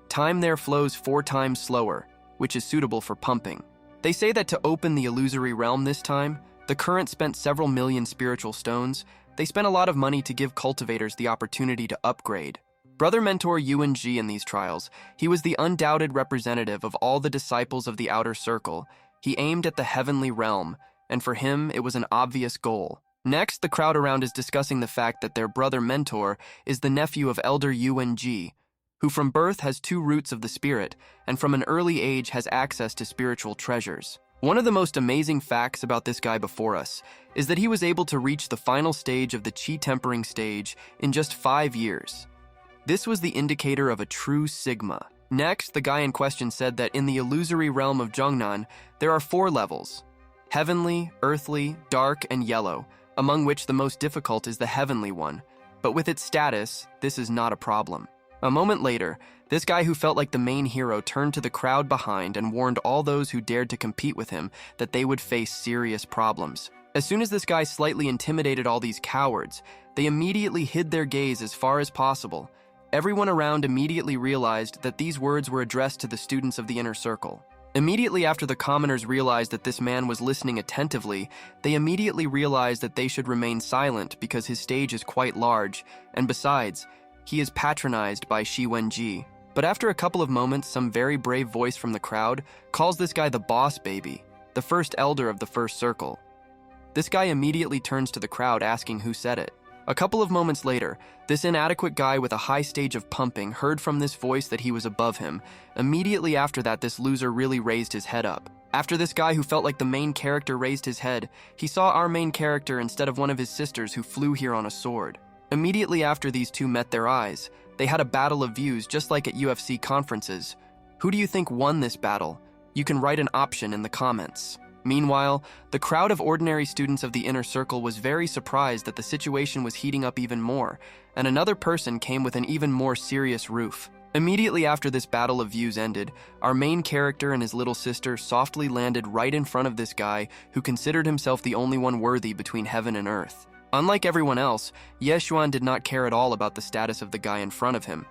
A: Time there flows 4 times slower, which is suitable for pumping. They say that to open the illusory realm this time, the current spent several million spiritual stones. They spent a lot of money to give cultivators the opportunity to upgrade. Brother mentor Yuan Ji in these trials, he was the undoubted representative of all the disciples of the outer circle. He aimed at the heavenly realm, and for him, it was an obvious goal. Next, the crowd around is discussing the fact that their brother mentor is the nephew of Elder Yuan Ji, who from birth has 2 roots of the spirit, and from an early age has access to spiritual treasures. One of the most amazing facts about this guy before us is that he was able to reach the final stage of the Qi tempering stage in just 5 years. This was the indicator of a true Sigma. Next, the guy in question said that in the illusory realm of Zhongnan, there are 4 levels. heavenly, earthly, dark, and yellow, among which the most difficult is the heavenly one. But with its status, this is not a problem. A moment later, this guy who felt like the main hero turned to the crowd behind and warned all those who dared to compete with him that they would face serious problems. As soon as this guy slightly intimidated all these cowards, they immediately hid their gaze as far as possible. Everyone around immediately realized that these words were addressed to the students of the inner circle. Immediately after the commoners realized that this man was listening attentively, they immediately realized that they should remain silent because his stage is quite large, and besides, he is patronized by Shi Wenji. But after a couple of moments, some very brave voice from the crowd calls this guy the boss baby, the first elder of the first circle. This guy immediately turns to the crowd asking who said it. A couple of moments later, this inadequate guy with a high stage of pumping heard from this voice that he was above him. Immediately after that, this loser really raised his head up. After this guy who felt like the main character raised his head, he saw our main character instead of one of his sisters who flew here on a sword. Immediately after these two met their eyes, they had a battle of views just like at UFC conferences. Who do you think won this battle? You can write an option in the comments. Meanwhile, the crowd of ordinary students of the inner circle was very surprised that the situation was heating up even more, and another person came with an even more serious roof. Immediately after this battle of views ended, our main character and his little sister softly landed right in front of this guy who considered himself the only one worthy between heaven and earth. Unlike everyone else, Ye Xuan did not care at all about the status of the guy in front of him.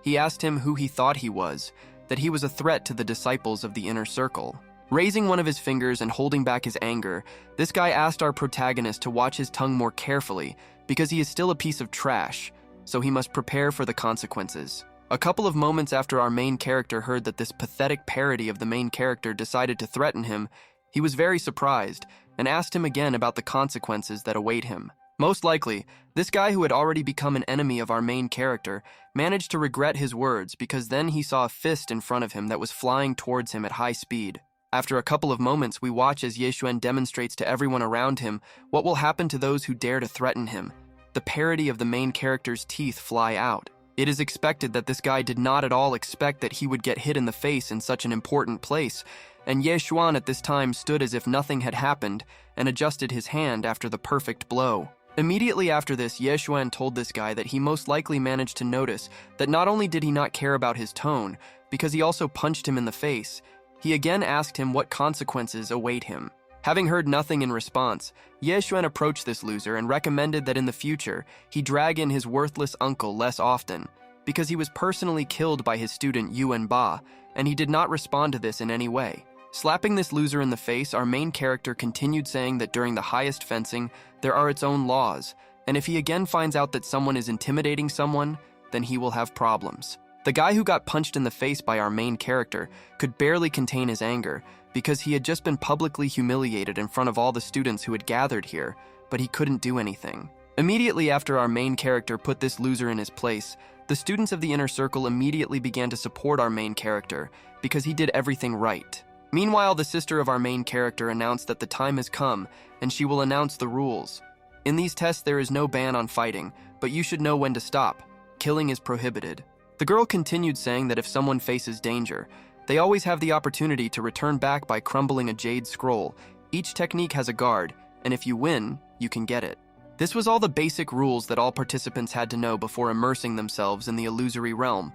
A: He asked him who he thought he was, that he was a threat to the disciples of the inner circle. Raising one of his fingers and holding back his anger, this guy asked our protagonist to watch his tongue more carefully because he is still a piece of trash, so he must prepare for the consequences. A couple of moments after our main character heard that this pathetic parody of the main character decided to threaten him, he was very surprised and asked him again about the consequences that await him. Most likely, this guy who had already become an enemy of our main character managed to regret his words because then he saw a fist in front of him that was flying towards him at high speed. After a couple of moments, we watch as Ye Xuan demonstrates to everyone around him what will happen to those who dare to threaten him. The parody of the main character's teeth fly out. It is expected that this guy did not at all expect that he would get hit in the face in such an important place, and Ye Xuan at this time stood as if nothing had happened and adjusted his hand after the perfect blow. Immediately after this, Ye Xuan told this guy that he most likely managed to notice that not only did he not care about his tone, because he also punched him in the face, he again asked him what consequences await him. Having heard nothing in response, Ye Xuan approached this loser and recommended that in the future, he drag in his worthless uncle less often, because he was personally killed by his student Yuan Ba, and he did not respond to this in any way. Slapping this loser in the face, our main character continued saying that during the highest fencing, there are its own laws, and if he again finds out that someone is intimidating someone, then he will have problems. The guy who got punched in the face by our main character could barely contain his anger because he had just been publicly humiliated in front of all the students who had gathered here, but he couldn't do anything. Immediately after our main character put this loser in his place, the students of the inner circle immediately began to support our main character because he did everything right. Meanwhile, the sister of our main character announced that the time has come and she will announce the rules. In these tests, there is no ban on fighting, but you should know when to stop. Killing is prohibited. The girl continued saying that if someone faces danger, they always have the opportunity to return back by crumbling a jade scroll. Each technique has a guard, and if you win, you can get it. This was all the basic rules that all participants had to know before immersing themselves in the illusory realm.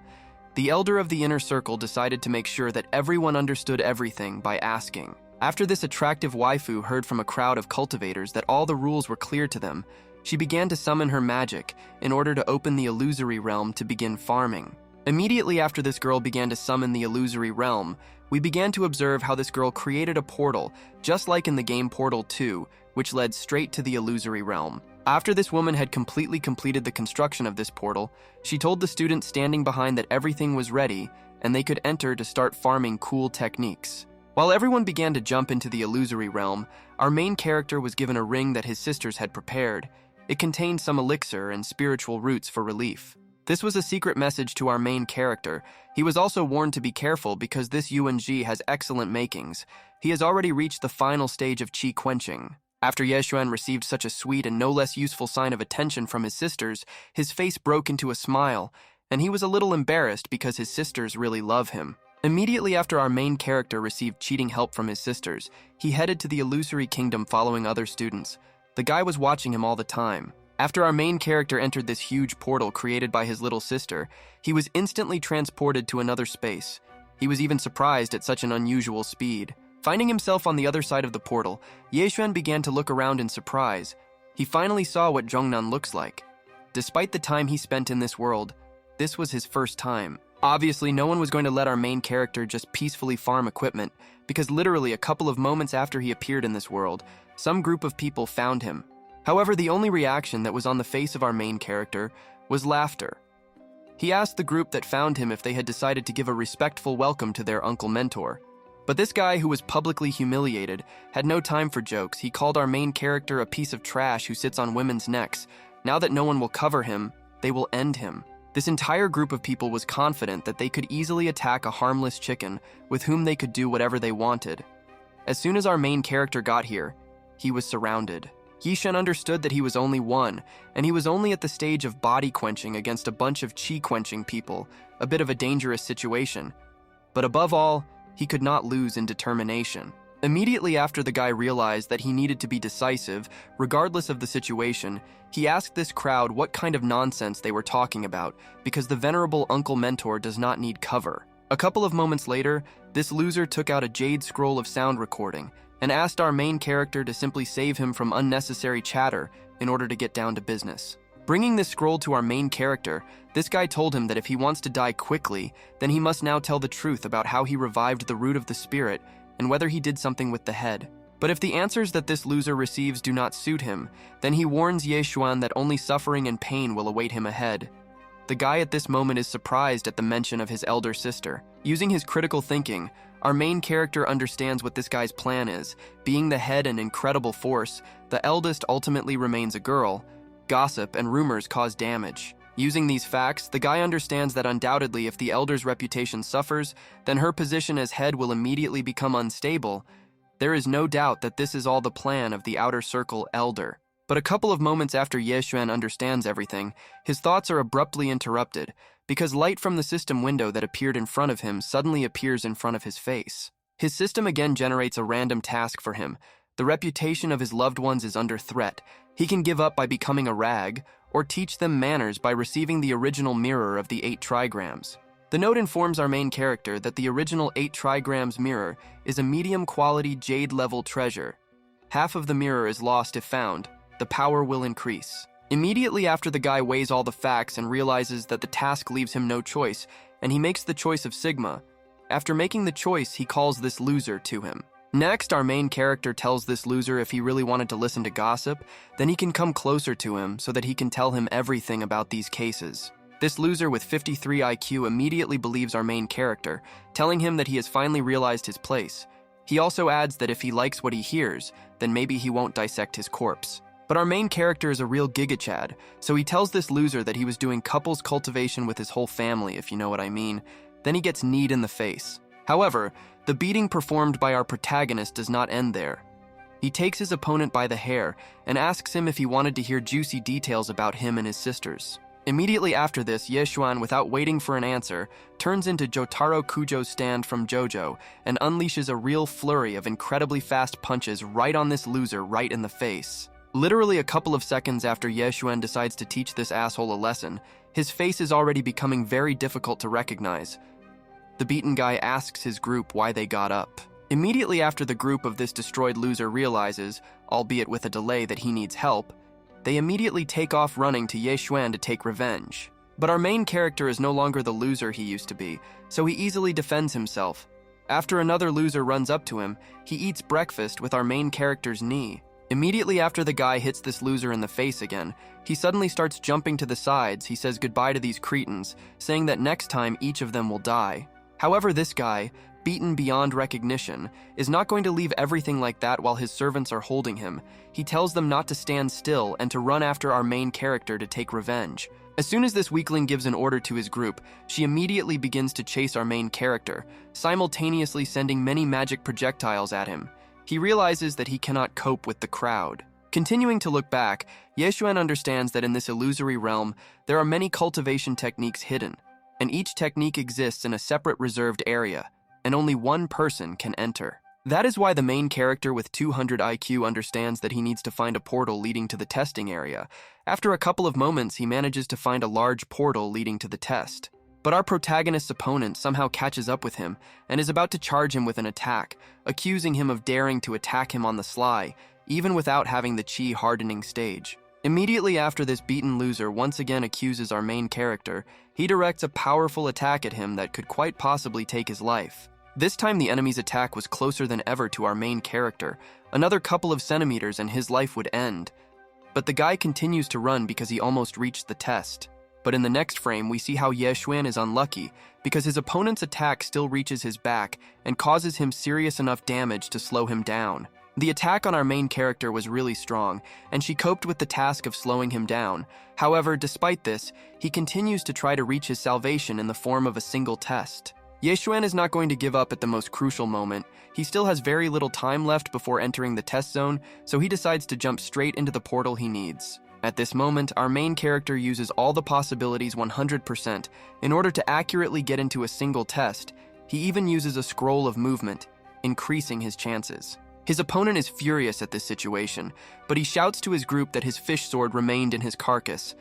A: The elder of the inner circle decided to make sure that everyone understood everything by asking. After this attractive waifu heard from a crowd of cultivators that all the rules were clear to them, she began to summon her magic in order to open the illusory realm to begin farming. Immediately after this girl began to summon the illusory realm, we began to observe how this girl created a portal, just like in the game Portal 2, which led straight to the illusory realm. After this woman had completely completed the construction of this portal, she told the students standing behind that everything was ready and they could enter to start farming cool techniques. While everyone began to jump into the illusory realm, our main character was given a ring that his sisters had prepared. It contained some elixir and spiritual roots for relief. This was a secret message to our main character. He was also warned to be careful because this Yuan Ji has excellent makings. He has already reached the final stage of qi quenching. After Ye Xuan received such a sweet and no less useful sign of attention from his sisters, his face broke into a smile, and he was a little embarrassed because his sisters really love him. Immediately after our main character received cheating help from his sisters, he headed to the illusory kingdom following other students. The guy was watching him all the time. After our main character entered this huge portal created by his little sister, he was instantly transported to another space. He was even surprised at such an unusual speed. Finding himself on the other side of the portal, Yeshuan began to look around in surprise. He finally saw what Zhongnan looks like. Despite the time he spent in this world, this was his first time. Obviously, no one was going to let our main character just peacefully farm equipment, because literally a couple of moments after he appeared in this world, some group of people found him. However, the only reaction that was on the face of our main character was laughter. He asked the group that found him if they had decided to give a respectful welcome to their uncle mentor. But this guy, who was publicly humiliated, had no time for jokes. He called our main character a piece of trash who sits on women's necks. Now that no one will cover him, they will end him. This entire group of people was confident that they could easily attack a harmless chicken with whom they could do whatever they wanted. As soon as our main character got here, he was surrounded. Yishen understood that he was only one, and he was only at the stage of body quenching against a bunch of chi quenching people, a bit of a dangerous situation. But above all, he could not lose in determination. Immediately after the guy realized that he needed to be decisive, regardless of the situation, he asked this crowd what kind of nonsense they were talking about, because the venerable uncle mentor does not need cover. A couple of moments later, this loser took out a jade scroll of sound recording and asked our main character to simply save him from unnecessary chatter in order to get down to business. Bringing this scroll to our main character, this guy told him that if he wants to die quickly, then he must now tell the truth about how he revived the root of the spirit and whether he did something with the head. But if the answers that this loser receives do not suit him, then he warns Yeshuan that only suffering and pain will await him ahead. The guy at this moment is surprised at the mention of his elder sister. Using his critical thinking, our main character understands what this guy's plan is. Being the head and incredible force, the eldest ultimately remains a girl. Gossip and rumors cause damage. Using these facts, the guy understands that undoubtedly if the elder's reputation suffers, then her position as head will immediately become unstable. There is no doubt that this is all the plan of the outer circle elder. But a couple of moments after Yeshuan understands everything, his thoughts are abruptly interrupted, because light from the system window that appeared in front of him suddenly appears in front of his face. His system again generates a random task for him. The reputation of his loved ones is under threat. He can give up by becoming a rag, or teach them manners by receiving the original mirror of the 8 trigrams. The note informs our main character that the original 8 trigrams mirror is a medium-quality jade-level treasure. Half of the mirror is lost if found. The power will increase. Immediately after the guy weighs all the facts and realizes that the task leaves him no choice, and he makes the choice of Sigma. After making the choice, he calls this loser to him. Next, our main character tells this loser if he really wanted to listen to gossip, then he can come closer to him so that he can tell him everything about these cases. This loser with 53 IQ immediately believes our main character, telling him that he has finally realized his place. He also adds that if he likes what he hears, then maybe he won't dissect his corpse. But our main character is a real gigachad, so he tells this loser that he was doing couples cultivation with his whole family, if you know what I mean. Then he gets kneed in the face. However, the beating performed by our protagonist does not end there. He takes his opponent by the hair and asks him if he wanted to hear juicy details about him and his sisters. Immediately after this, Yeshuan, without waiting for an answer, turns into Jotaro Kujo's stand from JoJo and unleashes a real flurry of incredibly fast punches right on this loser right in the face. Literally a couple of seconds after Yeshuan decides to teach this asshole a lesson, his face is already becoming very difficult to recognize. The beaten guy asks his group why they got up. Immediately after the group of this destroyed loser realizes, albeit with a delay, that he needs help, they immediately take off running to Yeshuan to take revenge. But our main character is no longer the loser he used to be, so he easily defends himself. After another loser runs up to him, he eats breakfast with our main character's knee. Immediately after the guy hits this loser in the face again, he suddenly starts jumping to the sides. He says goodbye to these cretins, saying that next time each of them will die. However, this guy, beaten beyond recognition, is not going to leave everything like that while his servants are holding him. He tells them not to stand still and to run after our main character to take revenge. As soon as this weakling gives an order to his group, she immediately begins to chase our main character, simultaneously sending many magic projectiles at him. He realizes that he cannot cope with the crowd. Continuing to look back, Yeshuan understands that in this illusory realm, there are many cultivation techniques hidden. and each technique exists in a separate reserved area, and only one person can enter. That is why the main character with 200 IQ understands that he needs to find a portal leading to the testing area. After a couple of moments, he manages to find a large portal leading to the test. But our protagonist's opponent somehow catches up with him and is about to charge him with an attack, accusing him of daring to attack him on the sly, even without having the chi hardening stage. Immediately after this beaten loser once again accuses our main character, he directs a powerful attack at him that could quite possibly take his life. This time the enemy's attack was closer than ever to our main character. Another couple of centimeters and his life would end. But the guy continues to run because he almost reached the test. But in the next frame, we see how Ye Xuan is unlucky because his opponent's attack still reaches his back and causes him serious enough damage to slow him down. The attack on our main character was really strong, and she coped with the task of slowing him down. However, despite this, he continues to try to reach his salvation in the form of a single test. Ye Xuan is not going to give up at the most crucial moment. He still has very little time left before entering the test zone, so he decides to jump straight into the portal he needs. At this moment, our main character uses all the possibilities 100% in order to accurately get into a single test. He even uses a scroll of movement, increasing his chances. His opponent is furious at this situation, but he shouts to his group that his fish sword remained in his carcass.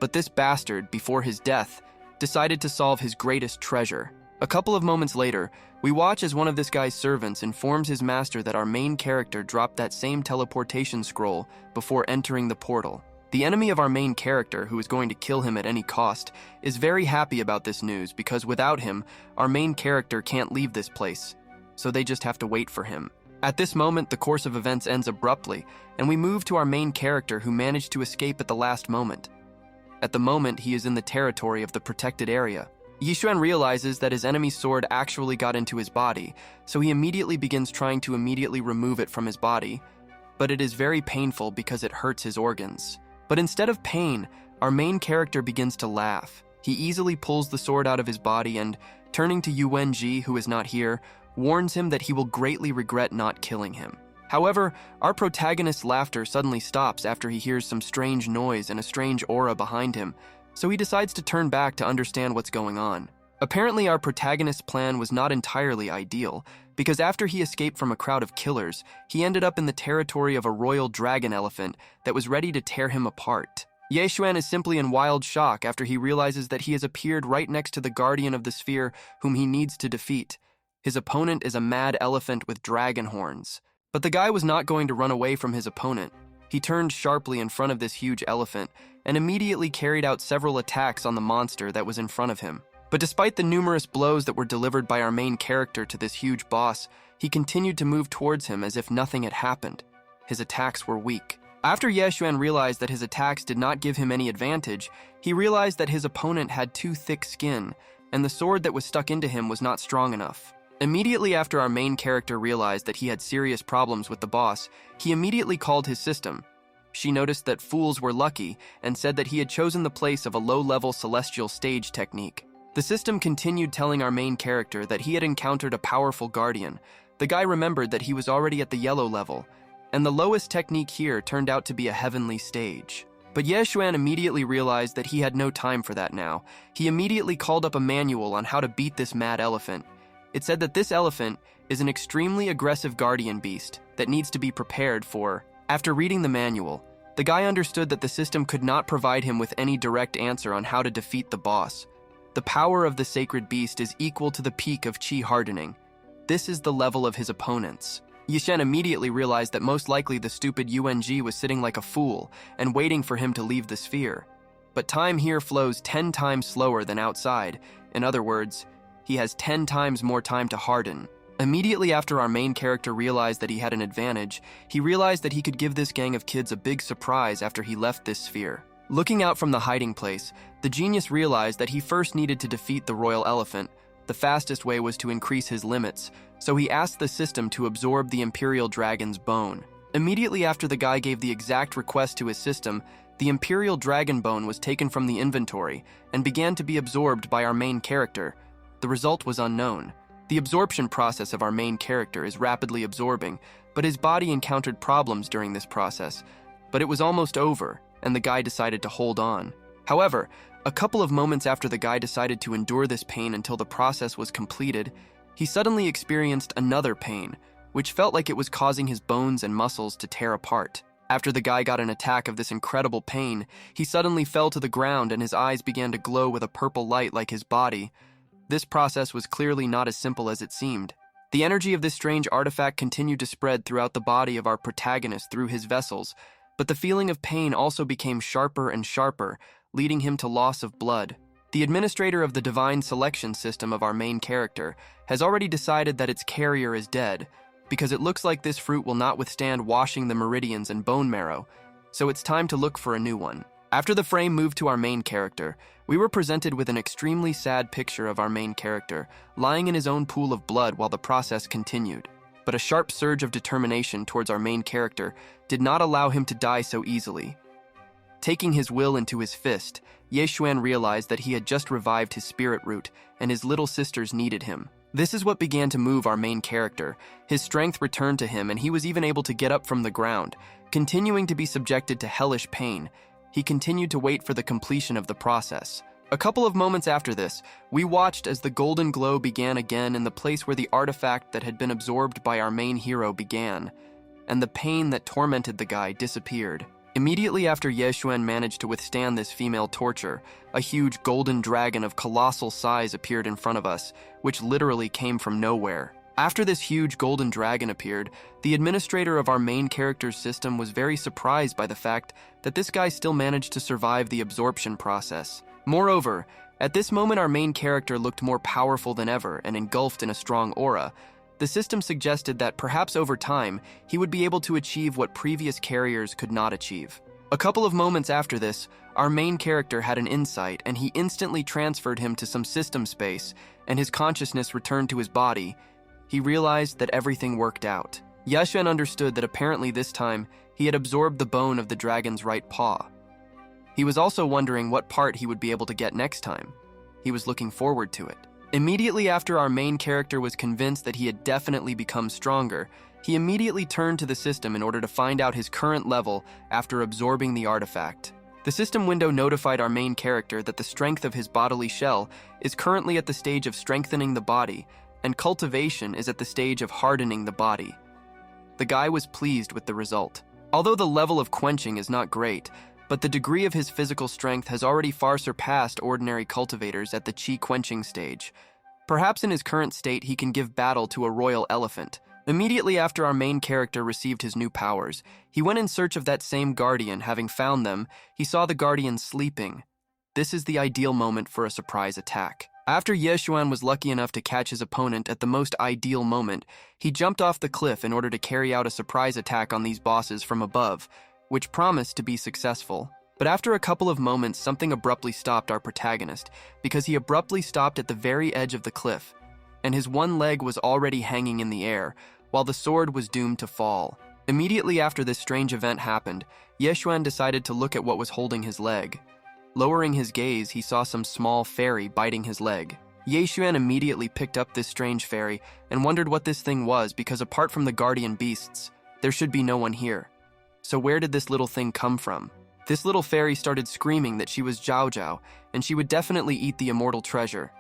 A: But this bastard, before his death, decided to solve his greatest treasure. A couple of moments later, we watch as one of this guy's servants informs his master that our main character dropped that same teleportation scroll before entering the portal. The enemy of our main character, who is going to kill him at any cost, is very happy about this news because without him, our main character can't leave this place, so they just have to wait for him. At this moment, the course of events ends abruptly, and we move to our main character who managed to escape at the last moment. At the moment, he is in the territory of the protected area. Ye Xuan realizes that his enemy's sword actually got into his body, so he immediately begins trying to remove it from his body, but it is very painful because it hurts his organs. But instead of pain, our main character begins to laugh. He easily pulls the sword out of his body and, turning to Yuan-ji, who is not here, warns him that he will greatly regret not killing him. However, our protagonist's laughter suddenly stops after he hears some strange noise and a strange aura behind him, so he decides to turn back to understand what's going on. Apparently, our protagonist's plan was not entirely ideal, because after he escaped from a crowd of killers, he ended up in the territory of a royal dragon elephant that was ready to tear him apart. Ye Xuan is simply in wild shock after he realizes that he has appeared right next to the guardian of the sphere whom he needs to defeat. His opponent is a mad elephant with dragon horns. But the guy was not going to run away from his opponent. He turned sharply in front of this huge elephant and immediately carried out several attacks on the monster that was in front of him. But despite the numerous blows that were delivered by our main character to this huge boss, he continued to move towards him as if nothing had happened. His attacks were weak. After Ye Xuan realized that his attacks did not give him any advantage, he realized that his opponent had too thick skin, and the sword that was stuck into him was not strong enough. Immediately after our main character realized that he had serious problems with the boss, he immediately called his system. She noticed that fools were lucky and said that he had chosen the place of a low-level celestial stage technique. The system continued telling our main character that he had encountered a powerful guardian. The guy remembered that he was already at the yellow level, and the lowest technique here turned out to be a heavenly stage. But Ye Xuan immediately realized that he had no time for that now. He immediately called up a manual on how to beat this mad elephant. It said that this elephant is an extremely aggressive guardian beast that needs to be prepared for. After reading the manual, the guy understood that the system could not provide him with any direct answer on how to defeat the boss. The power of the sacred beast is equal to the peak of chi hardening. This is the level of his opponents. Ye Xuan immediately realized that most likely the stupid Yuan-ji was sitting like a fool and waiting for him to leave the sphere. But time here flows 10 times slower than outside. In other words, he has 10 times more time to harden. Immediately after our main character realized that he had an advantage, he realized that he could give this gang of kids a big surprise after he left this sphere. Looking out from the hiding place, the genius realized that he first needed to defeat the royal elephant. The fastest way was to increase his limits, so he asked the system to absorb the imperial dragon's bone. Immediately after the guy gave the exact request to his system, the imperial dragon bone was taken from the inventory and began to be absorbed by our main character. The result was unknown. The absorption process of our main character is rapidly absorbing, but his body encountered problems during this process. But it was almost over, and the guy decided to hold on. However, A couple of moments after the guy decided to endure this pain until the process was completed, he suddenly experienced another pain, which felt like it was causing his bones and muscles to tear apart. After the guy got an attack of this incredible pain, he suddenly fell to the ground and his eyes began to glow with a purple light like his body. This process was clearly not as simple as it seemed. The energy of this strange artifact continued to spread throughout the body of our protagonist through his vessels, but the feeling of pain also became sharper and sharper, leading him to loss of blood. The administrator of the divine selection system of our main character has already decided that its carrier is dead, because it looks like this fruit will not withstand washing the meridians and bone marrow, so it's time to look for a new one. After the frame moved to our main character, we were presented with an extremely sad picture of our main character, lying in his own pool of blood while the process continued. But a sharp surge of determination towards our main character did not allow him to die so easily. Taking his will into his fist, Yeshuan realized that he had just revived his spirit root, and his little sisters needed him. This is what began to move our main character. His strength returned to him, and he was even able to get up from the ground. Continuing to be subjected to hellish pain, he continued to wait for the completion of the process. A couple of moments after this, we watched as the golden glow began again in the place where the artifact that had been absorbed by our main hero began, and the pain that tormented the guy disappeared. Immediately after Yeshuan managed to withstand this female torture, a huge golden dragon of colossal size appeared in front of us, which literally came from nowhere. After this huge golden dragon appeared, the administrator of our main character's system was very surprised by the fact that this guy still managed to survive the absorption process. Moreover, at this moment our main character looked more powerful than ever and engulfed in a strong aura. The system suggested that perhaps over time, he would be able to achieve what previous carriers could not achieve. A couple of moments after this, our main character had an insight and he instantly transferred him to some system space and his consciousness returned to his body. He realized that everything worked out. Yeshuan understood that apparently this time, he had absorbed the bone of the dragon's right paw. He was also wondering what part he would be able to get next time. He was looking forward to it. Immediately after our main character was convinced that he had definitely become stronger, he immediately turned to the system in order to find out his current level after absorbing the artifact. The system window notified our main character that the strength of his bodily shell is currently at the stage of strengthening the body, and cultivation is at the stage of hardening the body. The guy was pleased with the result. Although the level of quenching is not great, but the degree of his physical strength has already far surpassed ordinary cultivators at the chi quenching stage. Perhaps in his current state he can give battle to a royal elephant. Immediately after our main character received his new powers, he went in search of that same guardian. Having found them, he saw the guardian sleeping. This is the ideal moment for a surprise attack. After Yeshuan was lucky enough to catch his opponent at the most ideal moment, he jumped off the cliff in order to carry out a surprise attack on these bosses from above, which promised to be successful. But after a couple of moments, something abruptly stopped our protagonist, because he abruptly stopped at the very edge of the cliff, and his one leg was already hanging in the air, while the sword was doomed to fall. Immediately after this strange event happened, Yeshuan decided to look at what was holding his leg. Lowering his gaze, he saw some small fairy biting his leg. Yeshuan immediately picked up this strange fairy and wondered what this thing was, because apart from the guardian beasts, there should be no one here. So where did this little thing come from? This little fairy started screaming that she was Zhao Zhao, and she would definitely eat the immortal treasure.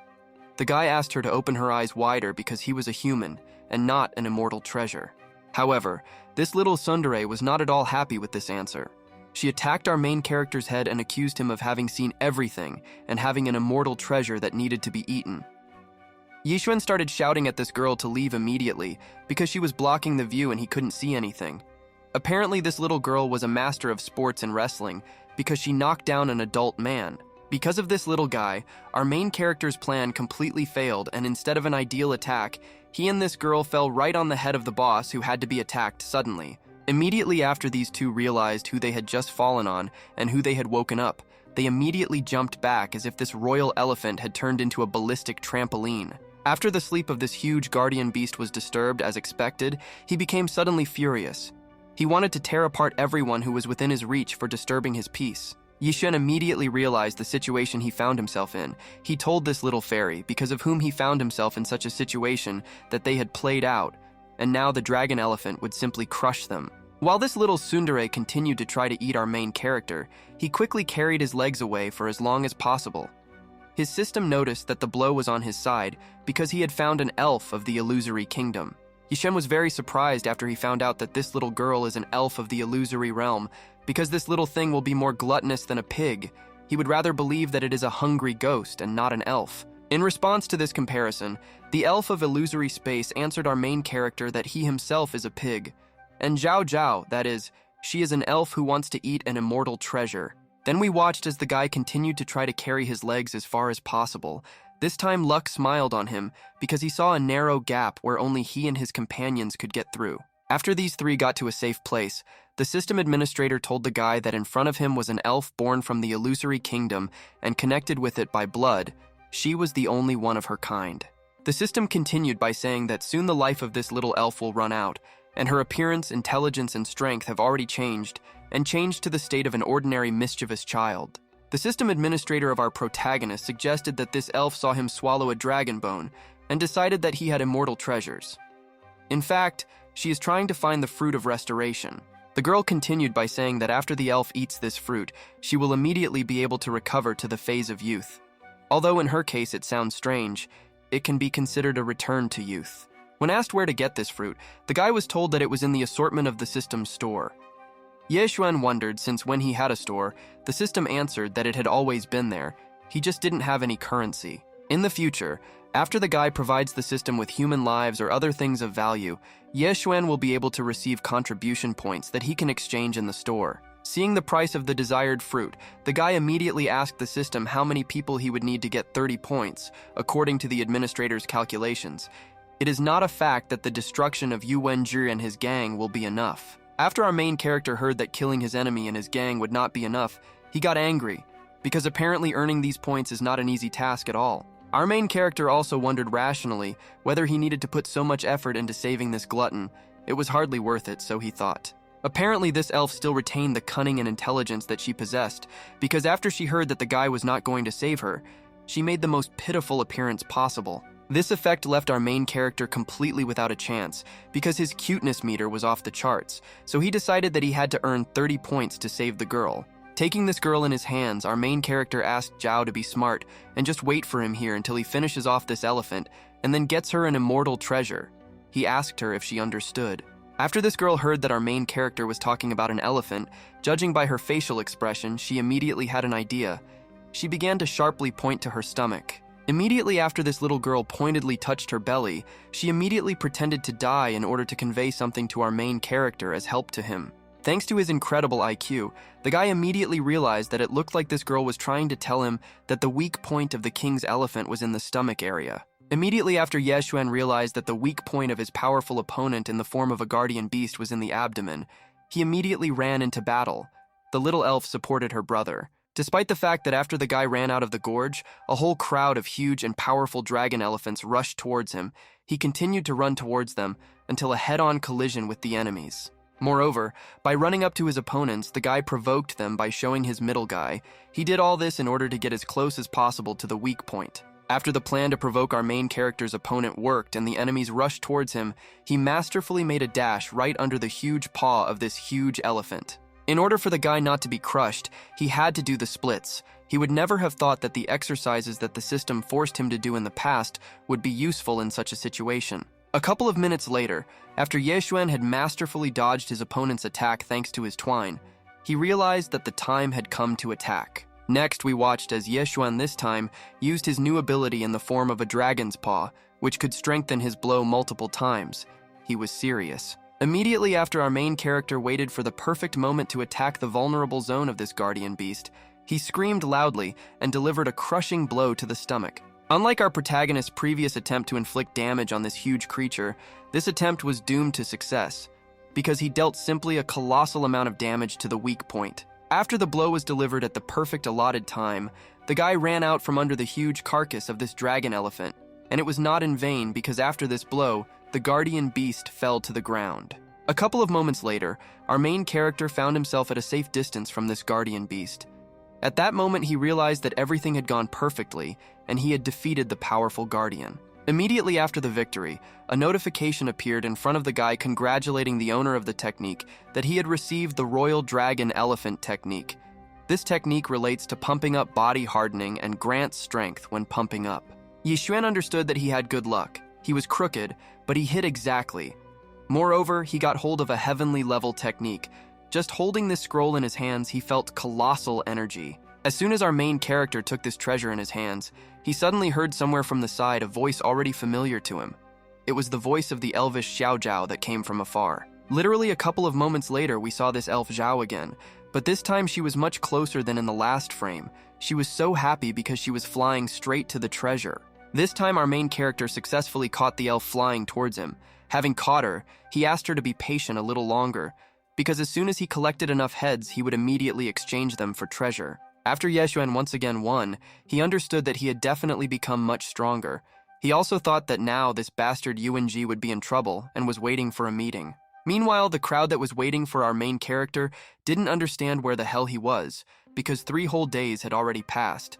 A: The guy asked her to open her eyes wider because he was a human, and not an immortal treasure. However, this little tsundere was not at all happy with this answer. She attacked our main character's head and accused him of having seen everything and having an immortal treasure that needed to be eaten. Yeshuan started shouting at this girl to leave immediately because she was blocking the view and he couldn't see anything. Apparently, this little girl was a master of sports and wrestling because she knocked down an adult man. Because of this little guy, our main character's plan completely failed, and instead of an ideal attack, he and this girl fell right on the head of the boss who had to be attacked suddenly. Immediately after these two realized who they had just fallen on and who they had woken up, they immediately jumped back as if this royal elephant had turned into a ballistic trampoline. After the sleep of this huge guardian beast was disturbed as expected, he became suddenly furious. He wanted to tear apart everyone who was within his reach for disturbing his peace. Yeshuan immediately realized the situation he found himself in. He told this little fairy, because of whom he found himself in such a situation, that they had played out, and now the dragon elephant would simply crush them. While this little tsundere continued to try to eat our main character, he quickly carried his legs away for as long as possible. His system noticed that the blow was on his side because he had found an elf of the illusory kingdom. Yishen was very surprised after he found out that this little girl is an elf of the illusory realm, because this little thing will be more gluttonous than a pig. He would rather believe that it is a hungry ghost and not an elf. In response to this comparison, the elf of illusory space answered our main character that he himself is a pig. And Zhao Zhao, that is, she is an elf who wants to eat an immortal treasure. Then we watched as the guy continued to try to carry his legs as far as possible. This time luck smiled on him because he saw a narrow gap where only he and his companions could get through. After these three got to a safe place, the system administrator told the guy that in front of him was an elf born from the illusory kingdom and connected with it by blood. She was the only one of her kind. The system continued by saying that soon the life of this little elf will run out, and her appearance, intelligence, and strength have already changed to the state of an ordinary mischievous child. The system administrator of our protagonist suggested that this elf saw him swallow a dragon bone and decided that he had immortal treasures. In fact, she is trying to find the fruit of restoration. The girl continued by saying that after the elf eats this fruit, she will immediately be able to recover to the phase of youth. Although in her case it sounds strange, it can be considered a return to youth. When asked where to get this fruit, the guy was told that it was in the assortment of the system's store. Ye Xuan wondered, since when he had a store, the system answered that it had always been there, he just didn't have any currency. In the future, after the guy provides the system with human lives or other things of value, Ye Xuan will be able to receive contribution points that he can exchange in the store. Seeing the price of the desired fruit, the guy immediately asked the system how many people he would need to get 30 points, according to the administrator's calculations. It is not a fact that the destruction of Yu Wenji and his gang will be enough. After our main character heard that killing his enemy and his gang would not be enough, he got angry, because apparently earning these points is not an easy task at all. Our main character also wondered rationally whether he needed to put so much effort into saving this glutton. It was hardly worth it, so he thought. Apparently this elf still retained the cunning and intelligence that she possessed, because after she heard that the guy was not going to save her, she made the most pitiful appearance possible. This effect left our main character completely without a chance, because his cuteness meter was off the charts, so he decided that he had to earn 30 points to save the girl. Taking this girl in his hands, our main character asked Zhao to be smart and just wait for him here until he finishes off this elephant and then gets her an immortal treasure. He asked her if she understood. After this girl heard that our main character was talking about an elephant, judging by her facial expression, she immediately had an idea. She began to sharply point to her stomach. Immediately after this little girl pointedly touched her belly, she immediately pretended to die in order to convey something to our main character as help to him. Thanks to his incredible IQ, the guy immediately realized that it looked like this girl was trying to tell him that the weak point of the king's elephant was in the stomach area. Immediately after Ye Xuan realized that the weak point of his powerful opponent in the form of a guardian beast was in the abdomen, he immediately ran into battle. The little elf supported her brother. Despite the fact that after the guy ran out of the gorge, a whole crowd of huge and powerful dragon elephants rushed towards him, he continued to run towards them until a head-on collision with the enemies. Moreover, by running up to his opponents, the guy provoked them by showing his middle guy. He did all this in order to get as close as possible to the weak point. After the plan to provoke our main character's opponent worked and the enemies rushed towards him, he masterfully made a dash right under the huge paw of this huge elephant. In order for the guy not to be crushed, he had to do the splits. He would never have thought that the exercises that the system forced him to do in the past would be useful in such a situation. A couple of minutes later, after Ye Xuan had masterfully dodged his opponent's attack thanks to his twine, he realized that the time had come to attack. Next, we watched as Ye Xuan this time used his new ability in the form of a dragon's paw, which could strengthen his blow multiple times. He was serious. Immediately after our main character waited for the perfect moment to attack the vulnerable zone of this guardian beast, he screamed loudly and delivered a crushing blow to the stomach. Unlike our protagonist's previous attempt to inflict damage on this huge creature, this attempt was doomed to success, because he dealt simply a colossal amount of damage to the weak point. After the blow was delivered at the perfect allotted time, the guy ran out from under the huge carcass of this dragon elephant, and it was not in vain because after this blow, the guardian beast fell to the ground. A couple of moments later, our main character found himself at a safe distance from this guardian beast. At that moment, he realized that everything had gone perfectly, and he had defeated the powerful guardian. Immediately after the victory, a notification appeared in front of the guy congratulating the owner of the technique that he had received the Royal Dragon Elephant technique. This technique relates to pumping up body hardening and grants strength when pumping up. Yixuan understood that he had good luck. He was crooked, but he hit exactly. Moreover, he got hold of a heavenly level technique. Just holding this scroll in his hands, he felt colossal energy. As soon as our main character took this treasure in his hands, he suddenly heard somewhere from the side a voice already familiar to him. It was the voice of the elvish Xiao Zhao that came from afar. Literally a couple of moments later, we saw this elf Zhao again, but this time she was much closer than in the last frame. She was so happy because she was flying straight to the treasure. This time our main character successfully caught the elf flying towards him. Having caught her, he asked her to be patient a little longer, because as soon as he collected enough heads, he would immediately exchange them for treasure. After Yexuan once again won, he understood that he had definitely become much stronger. He also thought that now this bastard UNG would be in trouble and was waiting for a meeting. Meanwhile, the crowd that was waiting for our main character didn't understand where the hell he was, because 3 whole days had already passed.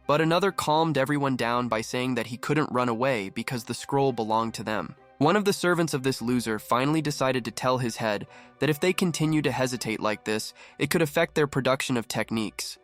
A: But another calmed everyone down by saying that he couldn't run away because the scroll belonged to them. One of the servants of this loser finally decided to tell his head that if they continue to hesitate like this, it could affect their production of techniques.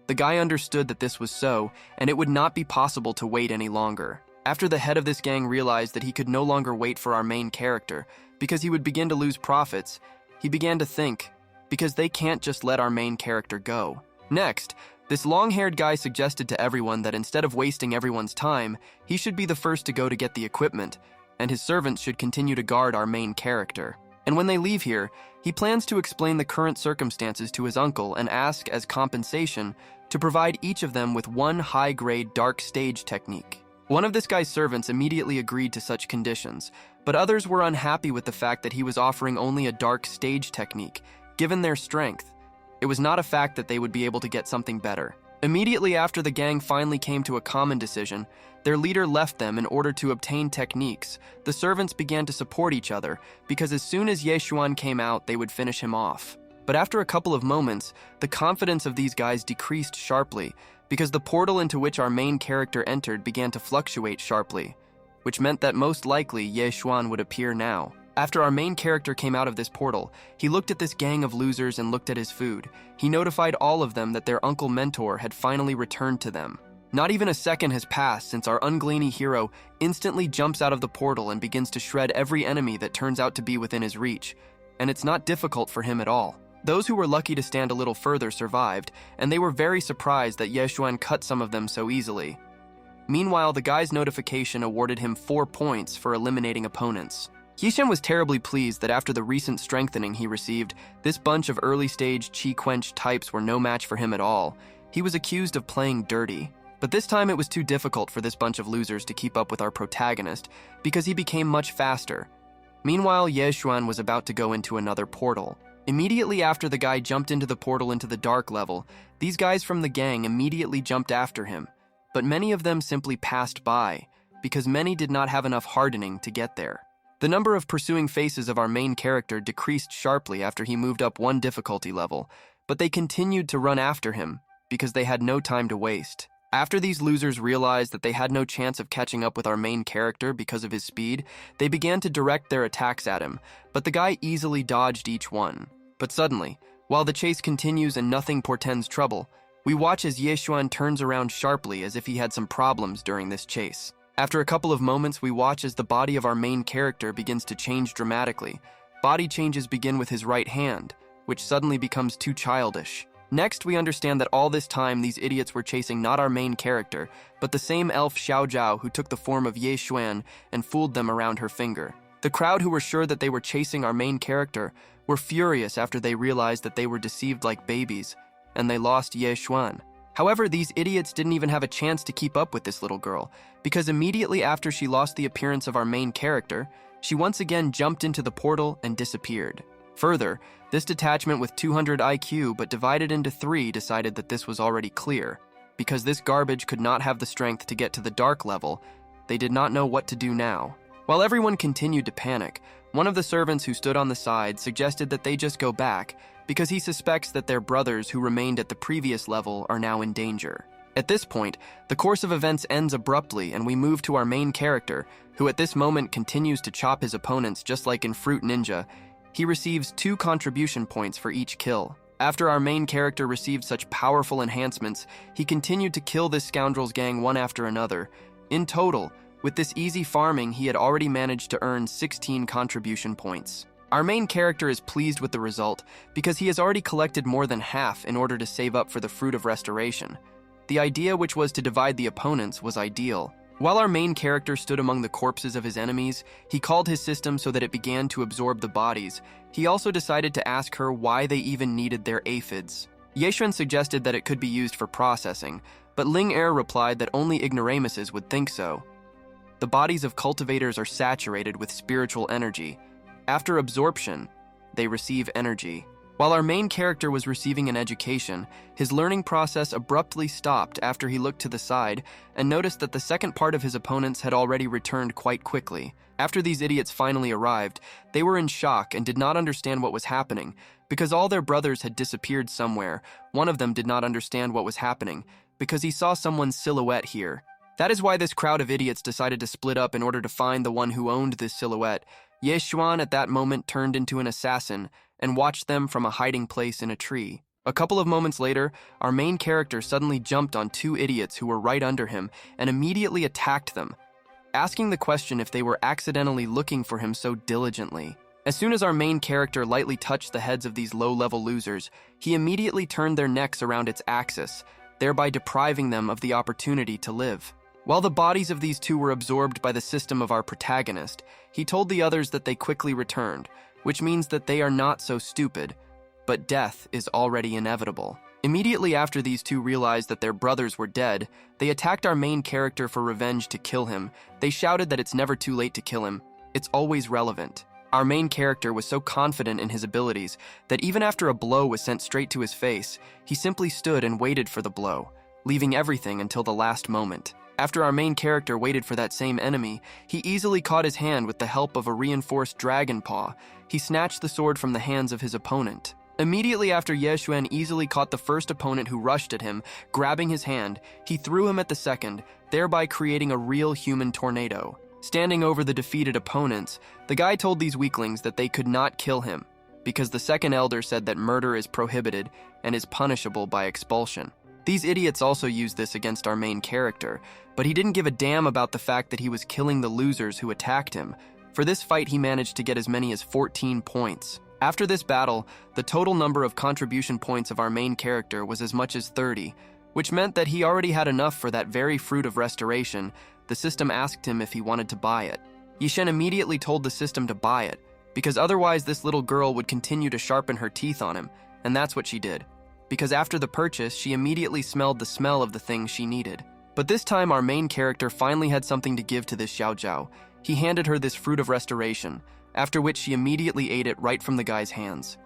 A: The guy understood that this was so, and it would not be possible to wait any longer. After the head of this gang realized that he could no longer wait for our main character, because he would begin to lose profits, he began to think, because they can't just let our main character go. Next, this long-haired guy suggested to everyone that instead of wasting everyone's time, he should be the first to go to get the equipment, and his servants should continue to guard our main character. And when they leave here, he plans to explain the current circumstances to his uncle and ask, as compensation, to provide each of them with 1 high-grade dark stage technique. One of this guy's servants immediately agreed to such conditions, but others were unhappy with the fact that he was offering only a dark stage technique, given their strength. It was not a fact that they would be able to get something better. Immediately after the gang finally came to a common decision, their leader left them in order to obtain techniques. The servants began to support each other, because as soon as Yexuan came out, they would finish him off. But after a couple of moments, the confidence of these guys decreased sharply, because the portal into which our main character entered began to fluctuate sharply, which meant that most likely Yexuan would appear now. After our main character came out of this portal, he looked at this gang of losers and looked at his food. He notified all of them that their uncle mentor had finally returned to them. Not even a second has passed since our Ungleany hero instantly jumps out of the portal and begins to shred every enemy that turns out to be within his reach, and it's not difficult for him at all. Those who were lucky to stand a little further survived, and they were very surprised that Yexuan cut some of them so easily. Meanwhile, the guy's notification awarded him 4 points for eliminating opponents. Yixuan was terribly pleased that after the recent strengthening he received, this bunch of early-stage chi-quench types were no match for him at all. He was accused of playing dirty. But this time it was too difficult for this bunch of losers to keep up with our protagonist, because he became much faster. Meanwhile, Yexuan was about to go into another portal. Immediately after the guy jumped into the portal into the dark level, these guys from the gang immediately jumped after him, but many of them simply passed by, because many did not have enough hardening to get there. The number of pursuing faces of our main character decreased sharply after he moved up 1 difficulty level, but they continued to run after him, because they had no time to waste. After these losers realized that they had no chance of catching up with our main character because of his speed, they began to direct their attacks at him, but the guy easily dodged each one. But suddenly, while the chase continues and nothing portends trouble, we watch as Yexuan turns around sharply as if he had some problems during this chase. After a couple of moments, we watch as the body of our main character begins to change dramatically. Body changes begin with his right hand, which suddenly becomes too childish. Next, we understand that all this time these idiots were chasing not our main character, but the same elf Xiao Zhao who took the form of Yexuan and fooled them around her finger. The crowd who were sure that they were chasing our main character were furious after they realized that they were deceived like babies, and they lost Yexuan. However, these idiots didn't even have a chance to keep up with this little girl, because immediately after she lost the appearance of our main character, she once again jumped into the portal and disappeared. Further, this detachment with 200 IQ but divided into 3 decided that this was already clear. Because this garbage could not have the strength to get to the dark level, they did not know what to do now. While everyone continued to panic, one of the servants who stood on the side suggested that they just go back, because he suspects that their brothers who remained at the previous level are now in danger. At this point, the course of events ends abruptly and we move to our main character, who at this moment continues to chop his opponents just like in Fruit Ninja. He receives 2 contribution points for each kill. After our main character received such powerful enhancements, he continued to kill this scoundrel's gang one after another. In total, with this easy farming, he had already managed to earn 16 contribution points. Our main character is pleased with the result because he has already collected more than half in order to save up for the Fruit of Restoration. The idea, which was to divide the opponents, was ideal. While our main character stood among the corpses of his enemies, he called his system so that it began to absorb the bodies. He also decided to ask her why they even needed their aphids. Yeshuan suggested that it could be used for processing, but Ling Er replied that only ignoramuses would think so. The bodies of cultivators are saturated with spiritual energy. After absorption, they receive energy. While our main character was receiving an education, his learning process abruptly stopped after he looked to the side and noticed that the second part of his opponents had already returned quite quickly. After these idiots finally arrived, they were in shock and did not understand what was happening. Because all their brothers had disappeared somewhere, one of them did not understand what was happening, because he saw someone's silhouette here. That is why this crowd of idiots decided to split up in order to find the one who owned this silhouette. Yeshuan at that moment turned into an assassin and watched them from a hiding place in a tree. A couple of moments later, our main character suddenly jumped on 2 idiots who were right under him and immediately attacked them, asking the question if they were accidentally looking for him so diligently. As soon as our main character lightly touched the heads of these low-level losers, he immediately turned their necks around its axis, thereby depriving them of the opportunity to live. While the bodies of these 2 were absorbed by the system of our protagonist, he told the others that they quickly returned, which means that they are not so stupid, but death is already inevitable. Immediately after these 2 realized that their brothers were dead, they attacked our main character for revenge to kill him. They shouted that it's never too late to kill him. It's always relevant. Our main character was so confident in his abilities that even after a blow was sent straight to his face, he simply stood and waited for the blow, leaving everything until the last moment. After our main character waited for that same enemy, he easily caught his hand with the help of a reinforced dragon paw. He snatched the sword from the hands of his opponent. Immediately after Yeshuan easily caught the first opponent who rushed at him, grabbing his hand, he threw him at the second, thereby creating a real human tornado. Standing over the defeated opponents, the guy told these weaklings that they could not kill him, because the second elder said that murder is prohibited and is punishable by expulsion. These idiots also used this against our main character, but he didn't give a damn about the fact that he was killing the losers who attacked him. For this fight, he managed to get as many as 14 points. After this battle, the total number of contribution points of our main character was as much as 30, which meant that he already had enough for that very Fruit of Restoration. The system asked him if he wanted to buy it. Yishen immediately told the system to buy it, because otherwise this little girl would continue to sharpen her teeth on him, and that's what she did. Because after the purchase, she immediately smelled the smell of the thing she needed. But this time, our main character finally had something to give to this Xiao Zhao. He handed her this Fruit of Restoration, after which she immediately ate it right from the guy's hands.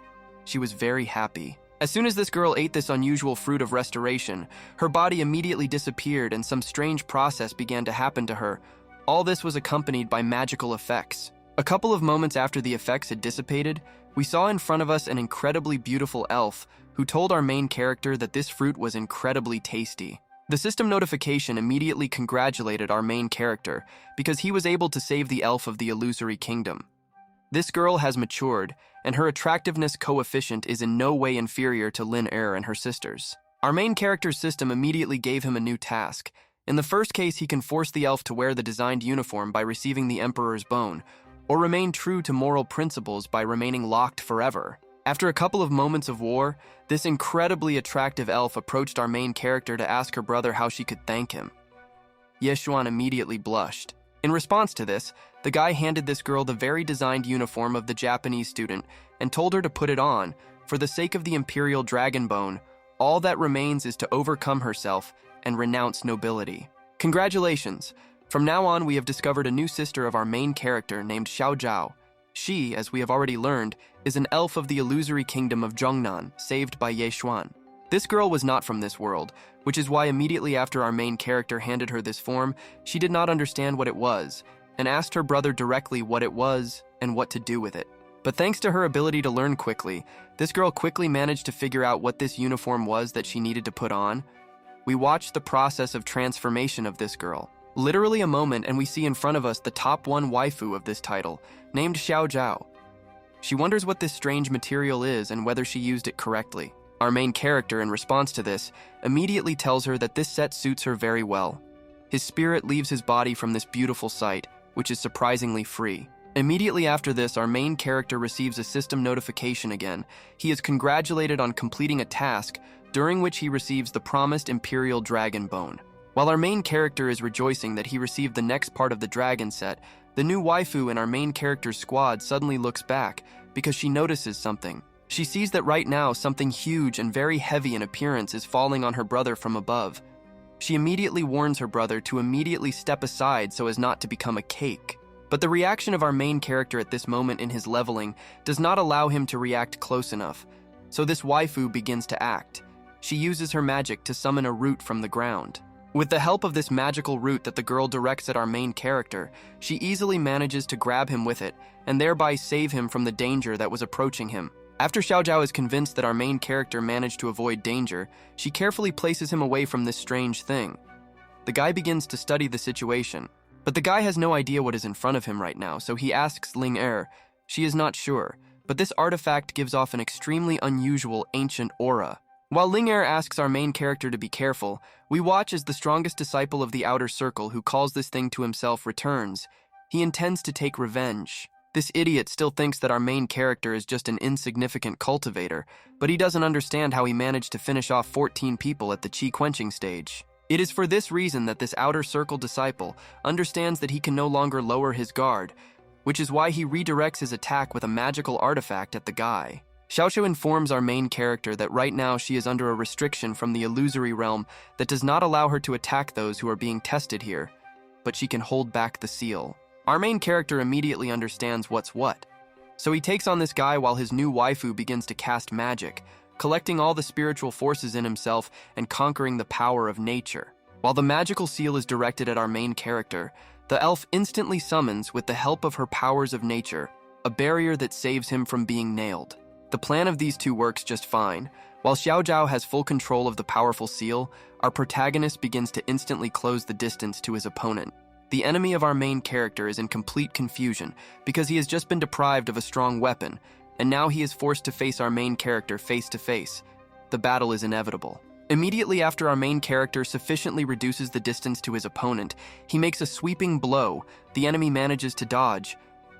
A: She was very happy. As soon as this girl ate this unusual Fruit of Restoration, her body immediately disappeared and some strange process began to happen to her. All this was accompanied by magical effects. A couple of moments after the effects had dissipated, we saw in front of us an incredibly beautiful elf who told our main character that this fruit was incredibly tasty. The system notification immediately congratulated our main character because he was able to save the elf of the illusory kingdom. This girl has matured, and her attractiveness coefficient is in no way inferior to Lin Er and her sisters. Our main character's system immediately gave him a new task. In the first case, he can force the elf to wear the designed uniform by receiving the Emperor's bone, or remain true to moral principles by remaining locked forever. After a couple of moments of war, this incredibly attractive elf approached our main character to ask her brother how she could thank him. Yeshuan immediately blushed. In response to this, the guy handed this girl the very designed uniform of the Japanese student and told her to put it on. For the sake of the Imperial Dragon Bone, all that remains is to overcome herself and renounce nobility. Congratulations! From now on, we have discovered a new sister of our main character named Xiao Zhao. She, as we have already learned, is an elf of the illusory kingdom of Zhongnan, saved by Yeshuan. This girl was not from this world, which is why immediately after our main character handed her this form, she did not understand what it was, and asked her brother directly what it was and what to do with it. But thanks to her ability to learn quickly, this girl quickly managed to figure out what this uniform was that she needed to put on. we watch the process of transformation of this girl. Literally a moment, and we see in front of us the top 1 waifu of this title, named Xiao Zhao. She wonders what this strange material is and whether she used it correctly. Our main character, in response to this, immediately tells her that this set suits her very well. His spirit leaves his body from this beautiful sight, which is surprisingly free. Immediately after this, our main character receives a system notification again. He is congratulated on completing a task, during which he receives the promised Imperial Dragon Bone. While our main character is rejoicing that he received the next part of the dragon set, the new waifu in our main character's squad suddenly looks back because she notices something. She sees that right now something huge and very heavy in appearance is falling on her brother from above. She immediately warns her brother to immediately step aside so as not to become a cake. But the reaction of our main character at this moment in his leveling does not allow him to react close enough, so this waifu begins to act. She uses her magic to summon a root from the ground. With the help of this magical root that the girl directs at our main character, she easily manages to grab him with it and thereby save him from the danger that was approaching him. After Xiao Zhao is convinced that our main character managed to avoid danger, she carefully places him away from this strange thing. The guy begins to study the situation, but the guy has no idea what is in front of him right now, so he asks Ling Er. She is not sure, but this artifact gives off an extremely unusual ancient aura. While Ling Er asks our main character to be careful, we watch as the strongest disciple of the Outer Circle, who calls this thing to himself, returns. He intends to take revenge. This idiot still thinks that our main character is just an insignificant cultivator, but he doesn't understand how he managed to finish off 14 people at the chi quenching stage. It is for this reason that this Outer Circle disciple understands that he can no longer lower his guard, which is why he redirects his attack with a magical artifact at the guy. Xiaoxiu informs our main character that right now she is under a restriction from the illusory realm that does not allow her to attack those who are being tested here, but she can hold back the seal. Our main character immediately understands what's what, so he takes on this guy while his new waifu begins to cast magic, collecting all the spiritual forces in himself and conquering the power of nature. While the magical seal is directed at our main character, the elf instantly summons, with the help of her powers of nature, a barrier that saves him from being nailed. The plan of these two works just fine. While Xiao Zhao has full control of the powerful seal, our protagonist begins to instantly close the distance to his opponent. The enemy of our main character is in complete confusion because he has just been deprived of a strong weapon, and now he is forced to face our main character face to face. The battle is inevitable. Immediately after our main character sufficiently reduces the distance to his opponent, he makes a sweeping blow. The enemy manages to dodge,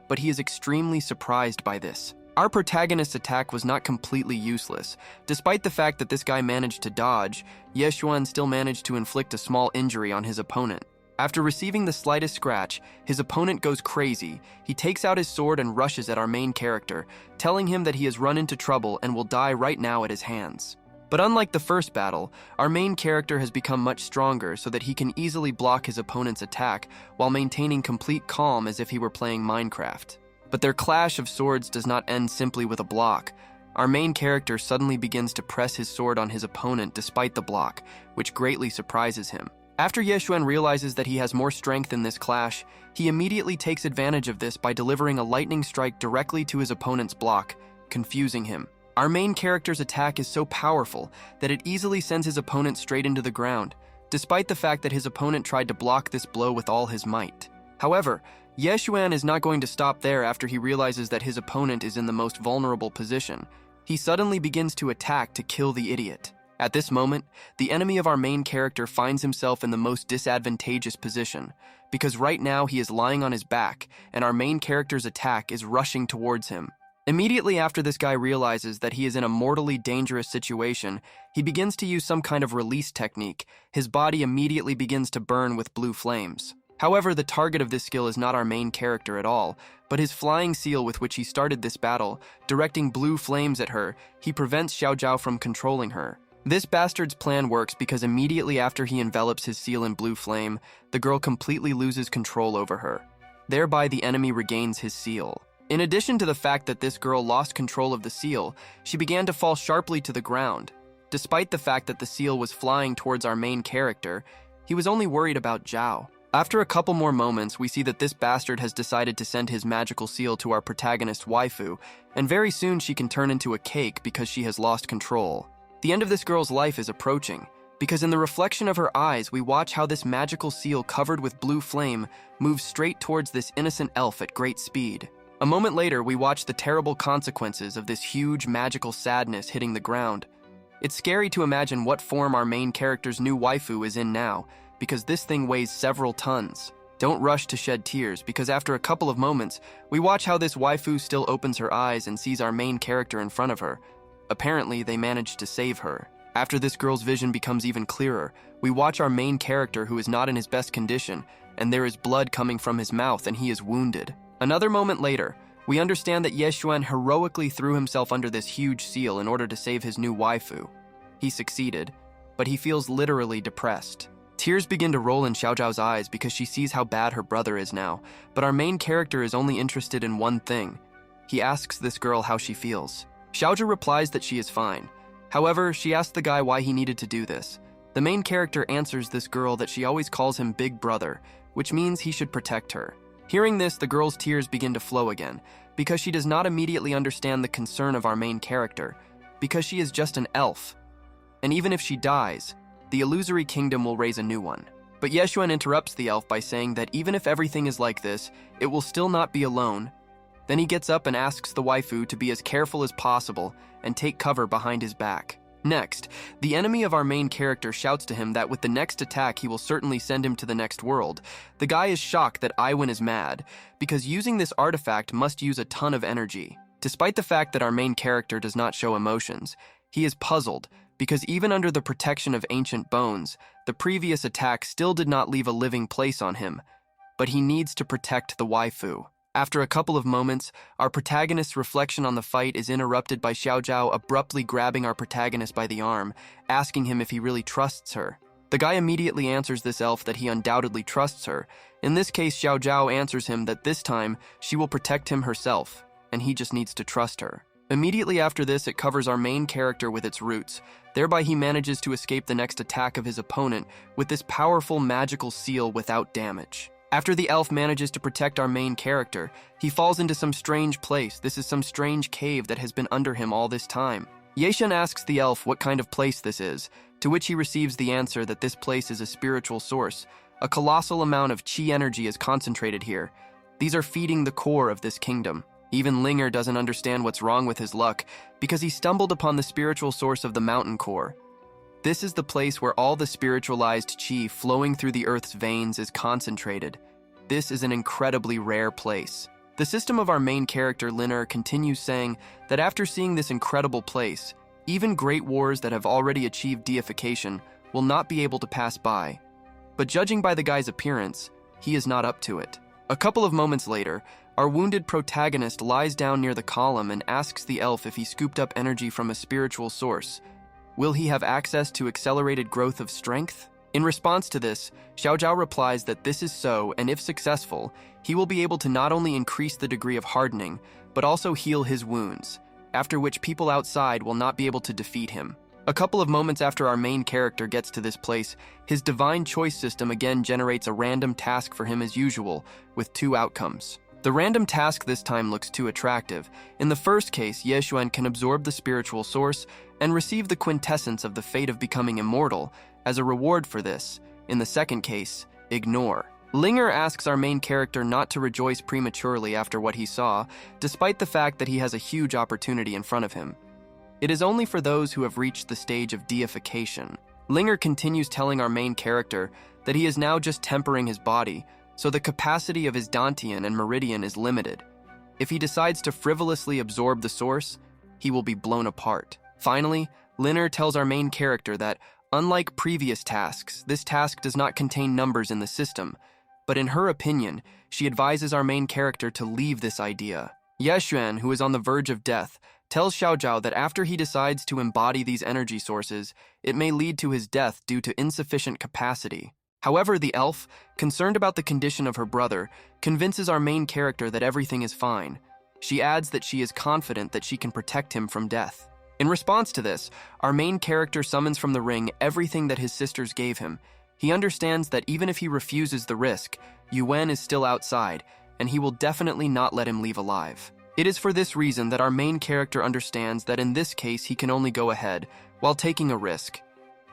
A: but he is extremely surprised by this. Our protagonist's attack was not completely useless. Despite the fact that this guy managed to dodge, Yeshuan still managed to inflict a small injury on his opponent. After receiving the slightest scratch, his opponent goes crazy. He takes out his sword and rushes at our main character, telling him that he has run into trouble and will die right now at his hands. But unlike the first battle, our main character has become much stronger so that he can easily block his opponent's attack while maintaining complete calm as if he were playing Minecraft. But their clash of swords does not end simply with a block. Our main character suddenly begins to press his sword on his opponent despite the block, which greatly surprises him. After Yeshuan realizes that he has more strength in this clash, he immediately takes advantage of this by delivering a lightning strike directly to his opponent's block, confusing him. Our main character's attack is so powerful that it easily sends his opponent straight into the ground, despite the fact that his opponent tried to block this blow with all his might. However, Yeshuan is not going to stop there after he realizes that his opponent is in the most vulnerable position. He suddenly begins to attack to kill the idiot. At this moment, the enemy of our main character finds himself in the most disadvantageous position, because right now he is lying on his back, and our main character's attack is rushing towards him. Immediately after this guy realizes that he is in a mortally dangerous situation, he begins to use some kind of release technique. His body immediately begins to burn with blue flames. However, the target of this skill is not our main character at all, but his flying seal with which he started this battle. Directing blue flames at her, he prevents Xiao Zhao from controlling her. This bastard's plan works because immediately after he envelops his seal in blue flame, the girl completely loses control over her. Thereby, the enemy regains his seal. In addition to the fact that this girl lost control of the seal, she began to fall sharply to the ground. Despite the fact that the seal was flying towards our main character, he was only worried about Zhao. After a couple more moments, we see that this bastard has decided to send his magical seal to our protagonist waifu, and very soon she can turn into a cake because she has lost control. The end of this girl's life is approaching. because in the reflection of her eyes, we watch how this magical seal covered with blue flame moves straight towards this innocent elf at great speed. A moment later, we watch the terrible consequences of this huge magical sadness hitting the ground. It's scary to imagine what form our main character's new waifu is in now, because this thing weighs several tons. Don't rush to shed tears, because after a couple of moments, we watch how this waifu still opens her eyes and sees our main character in front of her. Apparently, they managed to save her. After this girl's vision becomes even clearer, we watch our main character who is not in his best condition, and there is blood coming from his mouth and he is wounded. Another moment later, we understand that Yeshuan heroically threw himself under this huge seal in order to save his new waifu. He succeeded, but he feels literally depressed. Tears begin to roll in Xiaozhao's eyes because she sees how bad her brother is now, but our main character is only interested in one thing. He asks this girl how she feels. Xiaozhao replies that she is fine. However, she asks the guy why he needed to do this. The main character answers this girl that she always calls him Big Brother, which means he should protect her. Hearing this, the girl's tears begin to flow again, because she does not immediately understand the concern of our main character, because she is just an elf. And even if she dies, the illusory kingdom will raise a new one. But Yeshuan interrupts the elf by saying that even if everything is like this, it will still not be alone. Then he gets up and asks the waifu to be as careful as possible and take cover behind his back. Next, the enemy of our main character shouts to him that with the next attack he will certainly send him to the next world. The guy is shocked that Iwan is mad, because using this artifact must use a ton of energy. Despite the fact that our main character does not show emotions, he is puzzled, because even under the protection of ancient bones, the previous attack still did not leave a living place on him. But he needs to protect the waifu. After a couple of moments, our protagonist's reflection on the fight is interrupted by Xiaozhao abruptly grabbing our protagonist by the arm, asking him if he really trusts her. The guy immediately answers this elf that he undoubtedly trusts her. In this case, Xiaozhao answers him that this time she will protect him herself, and he just needs to trust her. Immediately after this, it covers our main character with its roots. Thereby, he manages to escape the next attack of his opponent with this powerful magical seal without damage. After the elf manages to protect our main character, he falls into some strange place. This is some strange cave that has been under him all this time. Yeshan asks the elf what kind of place this is, to which he receives the answer that this place is a spiritual source. A colossal amount of chi energy is concentrated here. These are feeding the core of this kingdom. Even Linger doesn't understand what's wrong with his luck, because he stumbled upon the spiritual source of the mountain core. This is the place where all the spiritualized chi flowing through the earth's veins is concentrated. This is an incredibly rare place. The system of our main character, Linger, continues saying that after seeing this incredible place, even great wars that have already achieved deification will not be able to pass by. But judging by the guy's appearance, he is not up to it. A couple of moments later, our wounded protagonist lies down near the column and asks the elf if he scooped up energy from a spiritual source. Will he have access to accelerated growth of strength? In response to this, Xiaozhao replies that this is so, and if successful, he will be able to not only increase the degree of hardening, but also heal his wounds, after which people outside will not be able to defeat him. A couple of moments after our main character gets to this place, his divine choice system again generates a random task for him as usual, with two outcomes. The random task this time looks too attractive. In the first case, Yeshuan can absorb the spiritual source and receive the quintessence of the fate of becoming immortal as a reward for this. In the second case, ignore. Linger asks our main character not to rejoice prematurely after what he saw, despite the fact that he has a huge opportunity in front of him. It is only for those who have reached the stage of deification. Linger continues telling our main character that he is now just tempering his body, so the capacity of his Dantian and Meridian is limited. If he decides to frivolously absorb the source, he will be blown apart. Finally, Linger tells our main character that, unlike previous tasks, this task does not contain numbers in the system, but in her opinion, she advises our main character to leave this idea. Yeshuan, who is on the verge of death, tells Xiaozhao that after he decides to embody these energy sources, it may lead to his death due to insufficient capacity. However, the elf, concerned about the condition of her brother, convinces our main character that everything is fine. She adds that she is confident that she can protect him from death. In response to this, our main character summons from the ring everything that his sisters gave him. He understands that even if he refuses the risk, Yuan is still outside, and he will definitely not let him leave alive. It is for this reason that our main character understands that in this case he can only go ahead, while taking a risk.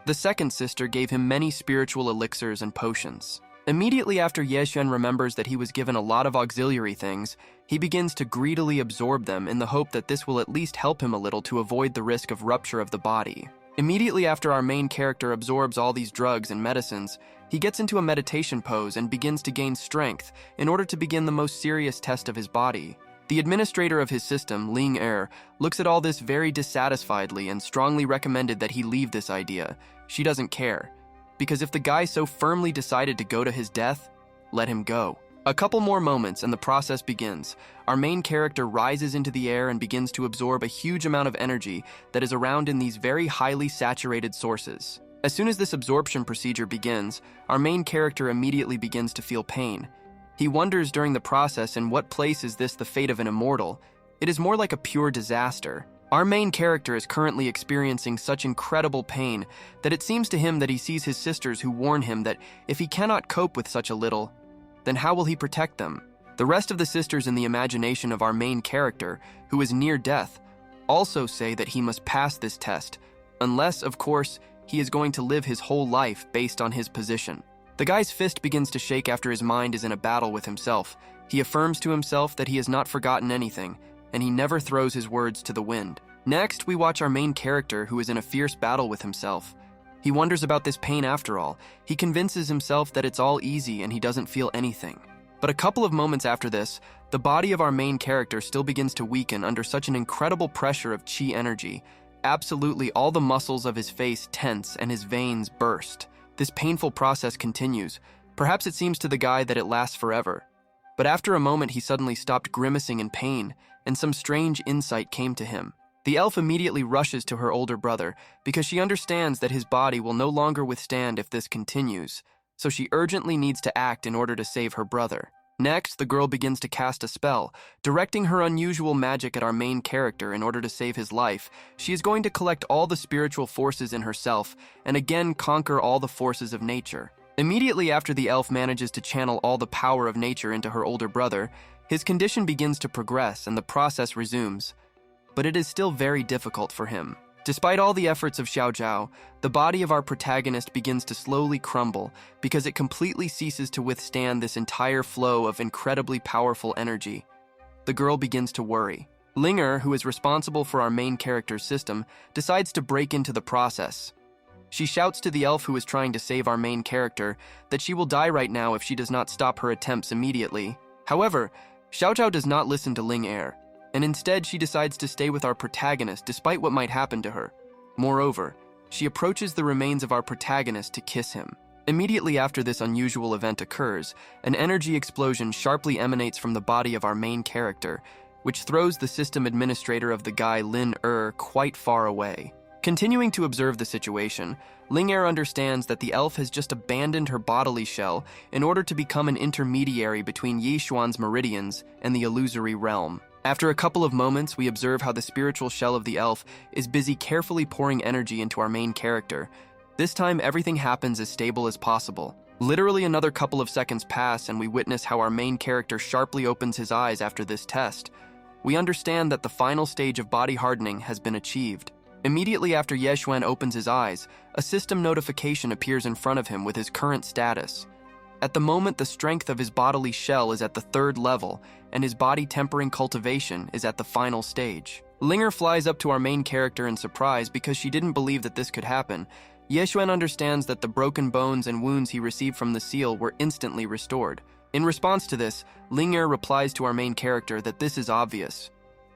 A: The second sister gave him many spiritual elixirs and potions. Immediately after Yexuan remembers that he was given a lot of auxiliary things, he begins to greedily absorb them in the hope that this will at least help him a little to avoid the risk of rupture of the body. Immediately after our main character absorbs all these drugs and medicines, he gets into a meditation pose and begins to gain strength in order to begin the most serious test of his body. The administrator of his system, Ling Er, looks at all this very dissatisfiedly and strongly recommended that he leave this idea. She doesn't care, because if the guy so firmly decided to go to his death, let him go. A couple more moments and the process begins. Our main character rises into the air and begins to absorb a huge amount of energy that is around in these very highly saturated sources. As soon as this absorption procedure begins, our main character immediately begins to feel pain. He wonders during the process in what place is this the fate of an immortal. It is more like a pure disaster. Our main character is currently experiencing such incredible pain that it seems to him that he sees his sisters who warn him that if he cannot cope with such a little, then how will he protect them? The rest of the sisters in the imagination of our main character, who is near death, also say that he must pass this test, unless, of course, he is going to live his whole life based on his position. The guy's fist begins to shake after his mind is in a battle with himself. He affirms to himself that he has not forgotten anything, and he never throws his words to the wind. Next, we watch our main character who is in a fierce battle with himself. He wonders about this pain after all. He convinces himself that it's all easy and he doesn't feel anything. But a couple of moments after this, the body of our main character still begins to weaken under such an incredible pressure of chi energy. Absolutely all the muscles of his face tense and his veins burst. This painful process continues. Perhaps it seems to the guy that it lasts forever. But after a moment, he suddenly stopped grimacing in pain, and some strange insight came to him. The elf immediately rushes to her older brother because she understands that his body will no longer withstand if this continues, so she urgently needs to act in order to save her brother. Next, the girl begins to cast a spell, directing her unusual magic at our main character in order to save his life. She is going to collect all the spiritual forces in herself and again conquer all the forces of nature. Immediately after the elf manages to channel all the power of nature into her older brother, his condition begins to progress and the process resumes. But it is still very difficult for him. Despite all the efforts of Xiao Zhao, the body of our protagonist begins to slowly crumble because it completely ceases to withstand this entire flow of incredibly powerful energy. The girl begins to worry. Linger, who is responsible for our main character's system, decides to break into the process. She shouts to the elf who is trying to save our main character that she will die right now if she does not stop her attempts immediately. However, Xiao Zhao does not listen to Ling Er, and instead she decides to stay with our protagonist despite what might happen to her. Moreover, she approaches the remains of our protagonist to kiss him. Immediately after this unusual event occurs, an energy explosion sharply emanates from the body of our main character, which throws the system administrator of the guy Lin Er quite far away. Continuing to observe the situation, Ling Er understands that the elf has just abandoned her bodily shell in order to become an intermediary between Yi Xuan's meridians and the illusory realm. After a couple of moments, we observe how the spiritual shell of the elf is busy carefully pouring energy into our main character. This time, everything happens as stable as possible. Literally another couple of seconds pass and we witness how our main character sharply opens his eyes after this test. We understand that the final stage of body hardening has been achieved. Immediately after Yexuan opens his eyes, a system notification appears in front of him with his current status. At the moment, the strength of his bodily shell is at the 3rd level, and his body tempering cultivation is at the final stage. Linger flies up to our main character in surprise because she didn't believe that this could happen. Yexuan understands that the broken bones and wounds he received from the seal were instantly restored. In response to this, Linger replies to our main character that this is obvious.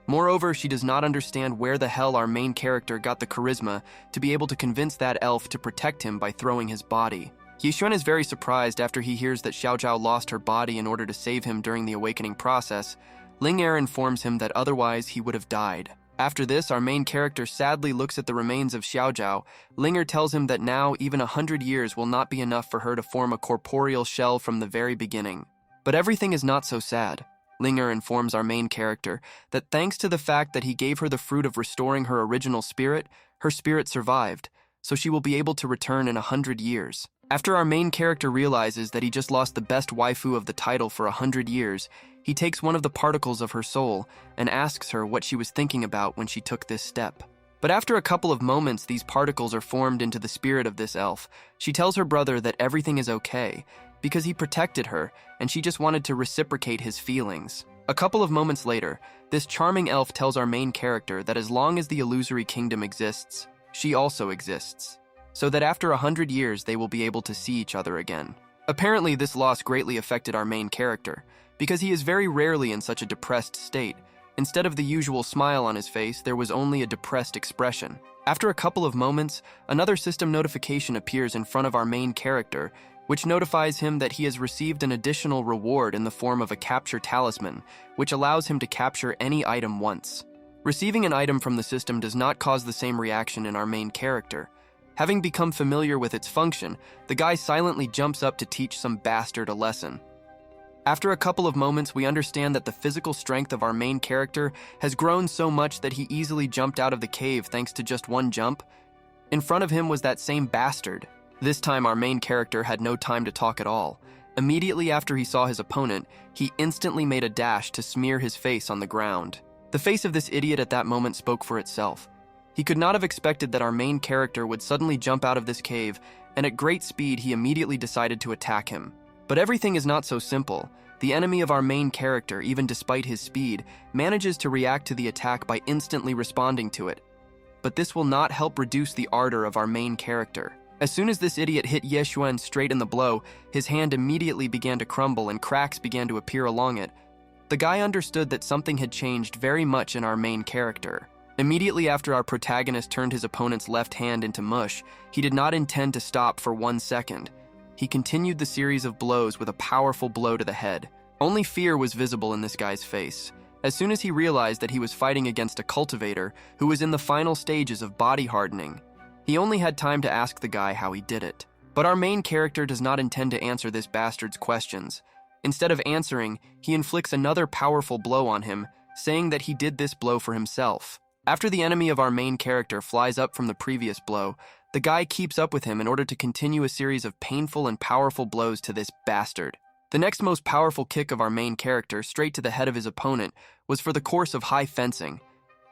A: Moreover, she does not understand where the hell our main character got the charisma to be able to convince that elf to protect him by throwing his body. Yexuan is very surprised after he hears that Xiao Zhao lost her body in order to save him during the awakening process. Ling Er informs him that otherwise he would have died. After this, our main character sadly looks at the remains of Xiao Zhao. Ling Er tells him that now even 100 years will not be enough for her to form a corporeal shell from the very beginning. But everything is not so sad. Ling Er informs our main character that thanks to the fact that he gave her the fruit of restoring her original spirit, her spirit survived, so she will be able to return in 100 years. After our main character realizes that he just lost the best waifu of the title for 100 years, he takes one of the particles of her soul and asks her what she was thinking about when she took this step. But after a couple of moments, these particles are formed into the spirit of this elf. She tells her brother that everything is okay, because he protected her, and she just wanted to reciprocate his feelings. A couple of moments later, this charming elf tells our main character that as long as the illusory kingdom exists, she also exists, so that after 100 years they will be able to see each other again. Apparently, this loss greatly affected our main character, because he is very rarely in such a depressed state. Instead of the usual smile on his face, there was only a depressed expression. After a couple of moments, another system notification appears in front of our main character, which notifies him that he has received an additional reward in the form of a capture talisman, which allows him to capture any item once. Receiving an item from the system does not cause the same reaction in our main character. Having become familiar with its function, the guy silently jumps up to teach some bastard a lesson. After a couple of moments, we understand that the physical strength of our main character has grown so much that he easily jumped out of the cave thanks to just one jump. In front of him was that same bastard. This time, our main character had no time to talk at all. Immediately after he saw his opponent, he instantly made a dash to smear his face on the ground. The face of this idiot at that moment spoke for itself. He could not have expected that our main character would suddenly jump out of this cave, and at great speed he immediately decided to attack him. But everything is not so simple. The enemy of our main character, even despite his speed, manages to react to the attack by instantly responding to it. But this will not help reduce the ardor of our main character. As soon as this idiot hit Ye Xuan straight in the blow, his hand immediately began to crumble and cracks began to appear along it. The guy understood that something had changed very much in our main character. Immediately after our protagonist turned his opponent's left hand into mush, he did not intend to stop for 1 second. He continued the series of blows with a powerful blow to the head. Only fear was visible in this guy's face. As soon as he realized that he was fighting against a cultivator who was in the final stages of body hardening, he only had time to ask the guy how he did it. But our main character does not intend to answer this bastard's questions. Instead of answering, he inflicts another powerful blow on him, saying that he did this blow for himself. After the enemy of our main character flies up from the previous blow, the guy keeps up with him in order to continue a series of painful and powerful blows to this bastard. The next most powerful kick of our main character, straight to the head of his opponent, was for the course of high fencing.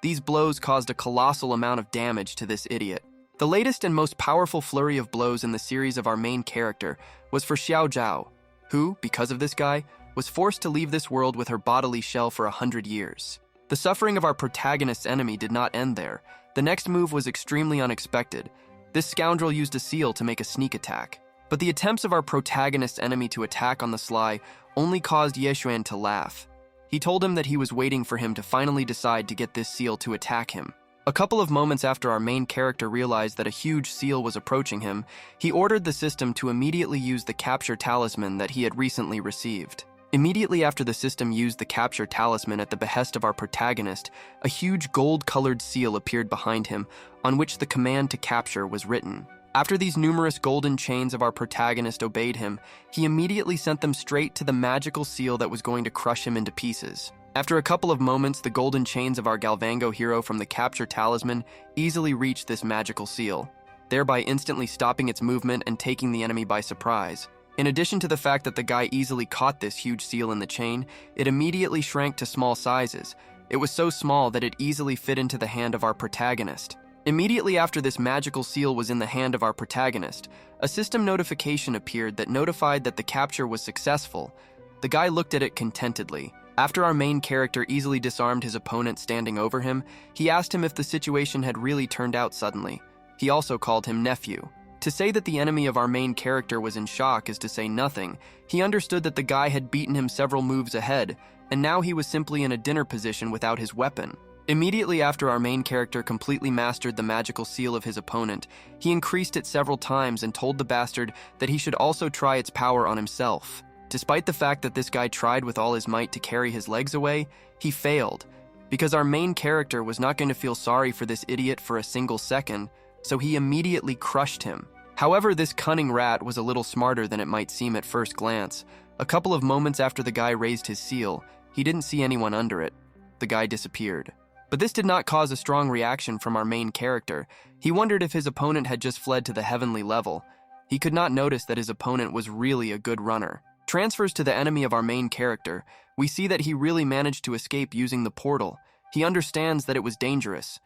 A: These blows caused a colossal amount of damage to this idiot. The latest and most powerful flurry of blows in the series of our main character was for Xiao Zhao, who, because of this guy, was forced to leave this world with her bodily shell for 100 years. The suffering of our protagonist's enemy did not end there. The next move was extremely unexpected. This scoundrel used a seal to make a sneak attack. But the attempts of our protagonist's enemy to attack on the sly only caused Ye Xuan to laugh. He told him that he was waiting for him to finally decide to get this seal to attack him. A couple of moments after our main character realized that a huge seal was approaching him, he ordered the system to immediately use the capture talisman that he had recently received. Immediately after the system used the capture talisman at the behest of our protagonist, a huge gold-colored seal appeared behind him, on which the command to capture was written. After these numerous golden chains of our protagonist obeyed him, he immediately sent them straight to the magical seal that was going to crush him into pieces. After a couple of moments, the golden chains of our Galvango hero from the capture talisman easily reached this magical seal, thereby instantly stopping its movement and taking the enemy by surprise. In addition to the fact that the guy easily caught this huge seal in the chain, it immediately shrank to small sizes. It was so small that it easily fit into the hand of our protagonist. Immediately after this magical seal was in the hand of our protagonist, a system notification appeared that notified that the capture was successful. The guy looked at it contentedly. After our main character easily disarmed his opponent standing over him, he asked him if the situation had really turned out suddenly. He also called him nephew. To say that the enemy of our main character was in shock is to say nothing. He understood that the guy had beaten him several moves ahead, and now he was simply in a dinner position without his weapon. Immediately after our main character completely mastered the magical seal of his opponent, he increased it several times and told the bastard that he should also try its power on himself. Despite the fact that this guy tried with all his might to carry his legs away, he failed, because our main character was not going to feel sorry for this idiot for a single second, so he immediately crushed him. However, this cunning rat was a little smarter than it might seem at first glance. A couple of moments after the guy raised his seal, he didn't see anyone under it. The guy disappeared. But this did not cause a strong reaction from our main character. He wondered if his opponent had just fled to the heavenly level. He could not notice that his opponent was really a good runner. Transfers to the enemy of our main character. We see that he really managed to escape using the portal. He understands that it was dangerous.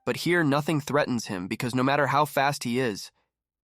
A: But here, nothing threatens him because no matter how fast he is,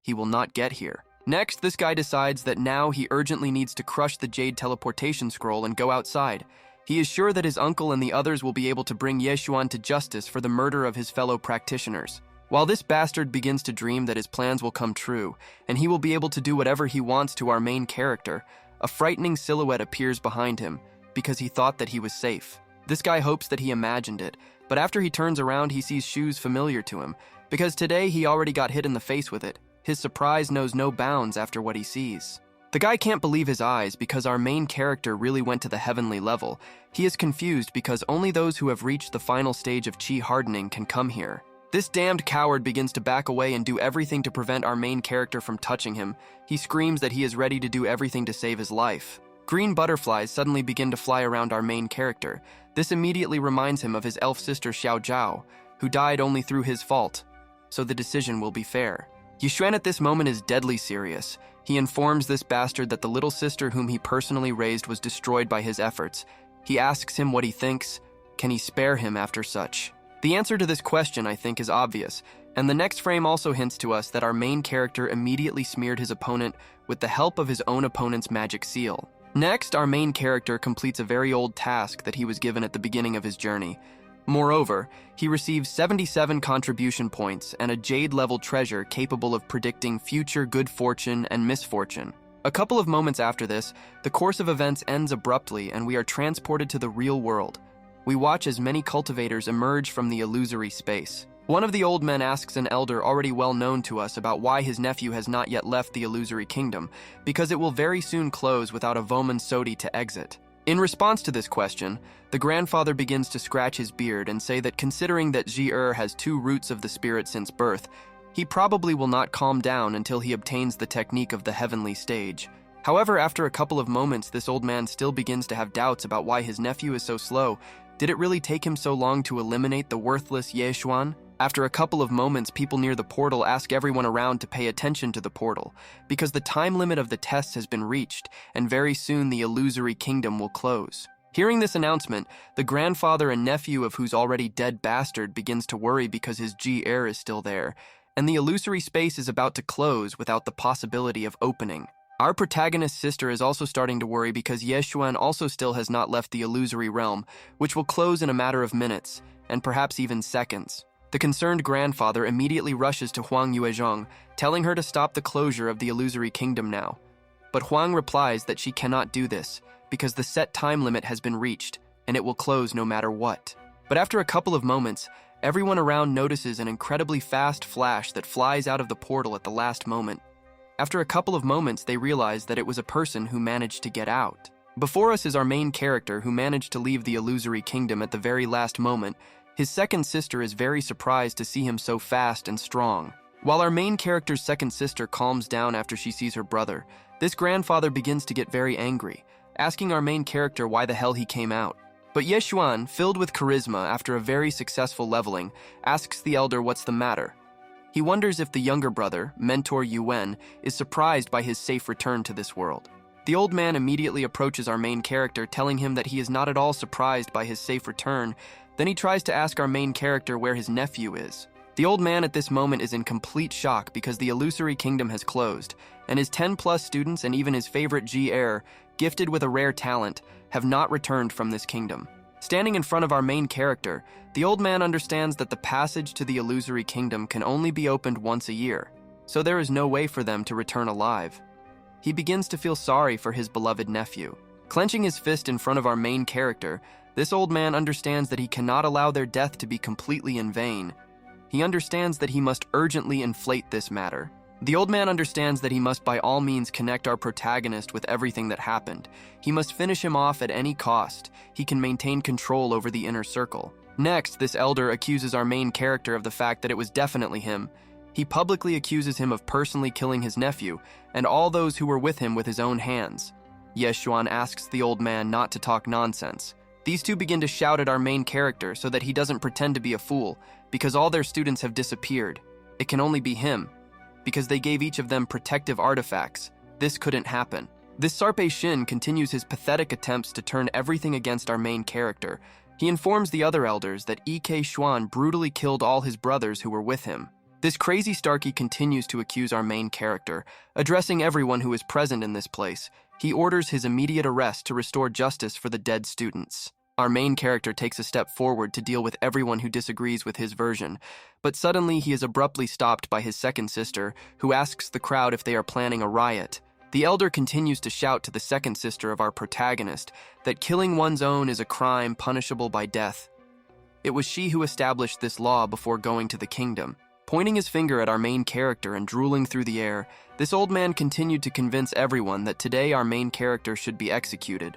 A: he will not get here. Next, this guy decides that now he urgently needs to crush the Jade teleportation scroll and go outside. He is sure that his uncle and the others will be able to bring Yeshuan to justice for the murder of his fellow practitioners. While this bastard begins to dream that his plans will come true, and he will be able to do whatever he wants to our main character, a frightening silhouette appears behind him because he thought that he was safe. This guy hopes that he imagined it, but after he turns around he sees shoes familiar to him, because today he already got hit in the face with it. His surprise knows no bounds after what he sees. The guy can't believe his eyes because our main character really went to the heavenly level. He is confused because only those who have reached the final stage of chi hardening can come here. This damned coward begins to back away and do everything to prevent our main character from touching him. He screams that he is ready to do everything to save his life. Green butterflies suddenly begin to fly around our main character. This immediately reminds him of his elf sister Xiao Zhao, who died only through his fault, so the decision will be fair. Yishuan at this moment is deadly serious. He informs this bastard that the little sister whom he personally raised was destroyed by his efforts. He asks him what he thinks. Can he spare him after such? The answer to this question, I think, is obvious, and the next frame also hints to us that our main character immediately smeared his opponent with the help of his own opponent's magic seal. Next, our main character completes a very old task that he was given at the beginning of his journey. Moreover, he receives 77 contribution points and a jade-level treasure capable of predicting future good fortune and misfortune. A couple of moments after this, the course of events ends abruptly and we are transported to the real world. We watch as many cultivators emerge from the illusory space. One of the old men asks an elder already well known to us about why his nephew has not yet left the illusory kingdom, because it will very soon close without a Voman Sodi to exit. In response to this question, the grandfather begins to scratch his beard and say that considering that Ji-Er has 2 roots of the spirit since birth, he probably will not calm down until he obtains the technique of the heavenly stage. However, after a couple of moments, this old man still begins to have doubts about why his nephew is so slow. Did it really take him so long to eliminate the worthless Yeshuan? After a couple of moments, people near the portal ask everyone around to pay attention to the portal, because the time limit of the tests has been reached, and very soon the illusory kingdom will close. Hearing this announcement, the grandfather and nephew of whose already dead bastard begins to worry because his Ji-Er is still there, and the illusory space is about to close without the possibility of opening. Our protagonist's sister is also starting to worry because Yeshuan also still has not left the illusory realm, which will close in a matter of minutes, and perhaps even seconds. The concerned grandfather immediately rushes to Huang Yuezhong, telling her to stop the closure of the illusory kingdom now. But Huang replies that she cannot do this, because the set time limit has been reached, and it will close no matter what. But after a couple of moments, everyone around notices an incredibly fast flash that flies out of the portal at the last moment. After a couple of moments, they realize that it was a person who managed to get out. Before us is our main character who managed to leave the illusory kingdom at the very last moment. His second sister is very surprised to see him so fast and strong. While our main character's second sister calms down after she sees her brother, this grandfather begins to get very angry, asking our main character why the hell he came out. But Yeshuan, filled with charisma after a very successful leveling, asks the elder what's the matter. He wonders if the younger brother, Mentor Yuan, is surprised by his safe return to this world. The old man immediately approaches our main character, telling him that he is not at all surprised by his safe return. Then he tries to ask our main character where his nephew is. The old man at this moment is in complete shock because the illusory kingdom has closed, and his 10+ students and even his favorite Ji-Er, gifted with a rare talent, have not returned from this kingdom. Standing in front of our main character, the old man understands that the passage to the illusory kingdom can only be opened once a year, so there is no way for them to return alive. He begins to feel sorry for his beloved nephew. Clenching his fist in front of our main character, this old man understands that he cannot allow their death to be completely in vain. He understands that he must urgently inflate this matter. The old man understands that he must by all means connect our protagonist with everything that happened. He must finish him off at any cost. He can maintain control over the inner circle. Next, this elder accuses our main character of the fact that it was definitely him. He publicly accuses him of personally killing his nephew and all those who were with him with his own hands. Yeshuan asks the old man not to talk nonsense. These two begin to shout at our main character so that he doesn't pretend to be a fool, because all their students have disappeared. It can only be him, because they gave each of them protective artifacts. This couldn't happen. This Sarpe Shin continues his pathetic attempts to turn everything against our main character, He informs the other elders that EK Xuan brutally killed all his brothers who were with him. This crazy Starkey continues to accuse our main character, addressing everyone who is present in this place. He orders his immediate arrest to restore justice for the dead students. Our main character takes a step forward to deal with everyone who disagrees with his version, but suddenly he is abruptly stopped by his second sister, who asks the crowd if they are planning a riot. The elder continues to shout to the second sister of our protagonist that killing one's own is a crime punishable by death. It was she who established this law before going to the kingdom. Pointing his finger at our main character and drooling through the air, this old man continued to convince everyone that today our main character should be executed,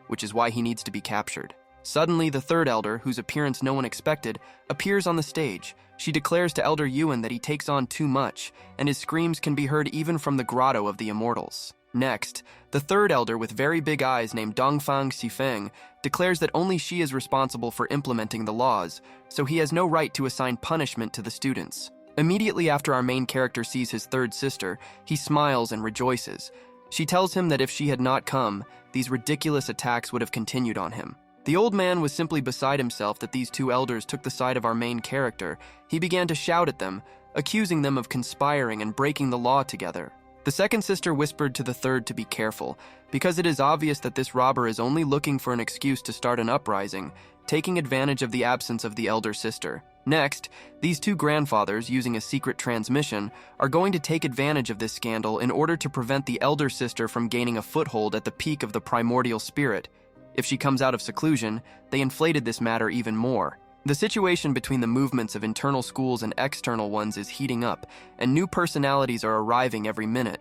A: which is why he needs to be captured. Suddenly, the third elder, whose appearance no one expected, appears on the stage. She declares to Elder Yuan that he takes on too much, and his screams can be heard even from the grotto of the immortals. Next, the third elder with very big eyes named Dongfang Xifeng declares that only she is responsible for implementing the laws, so he has no right to assign punishment to the students. Immediately after our main character sees his third sister, he smiles and rejoices. She tells him that if she had not come, these ridiculous attacks would have continued on him. The old man was simply beside himself that these two elders took the side of our main character. He began to shout at them, accusing them of conspiring and breaking the law together. The second sister whispered to the third to be careful, because it is obvious that this robber is only looking for an excuse to start an uprising, taking advantage of the absence of the elder sister. Next, these two grandfathers, using a secret transmission, are going to take advantage of this scandal in order to prevent the elder sister from gaining a foothold at the peak of the primordial spirit. If she comes out of seclusion, they inflated this matter even more. The situation between the movements of internal schools and external ones is heating up, and new personalities are arriving every minute.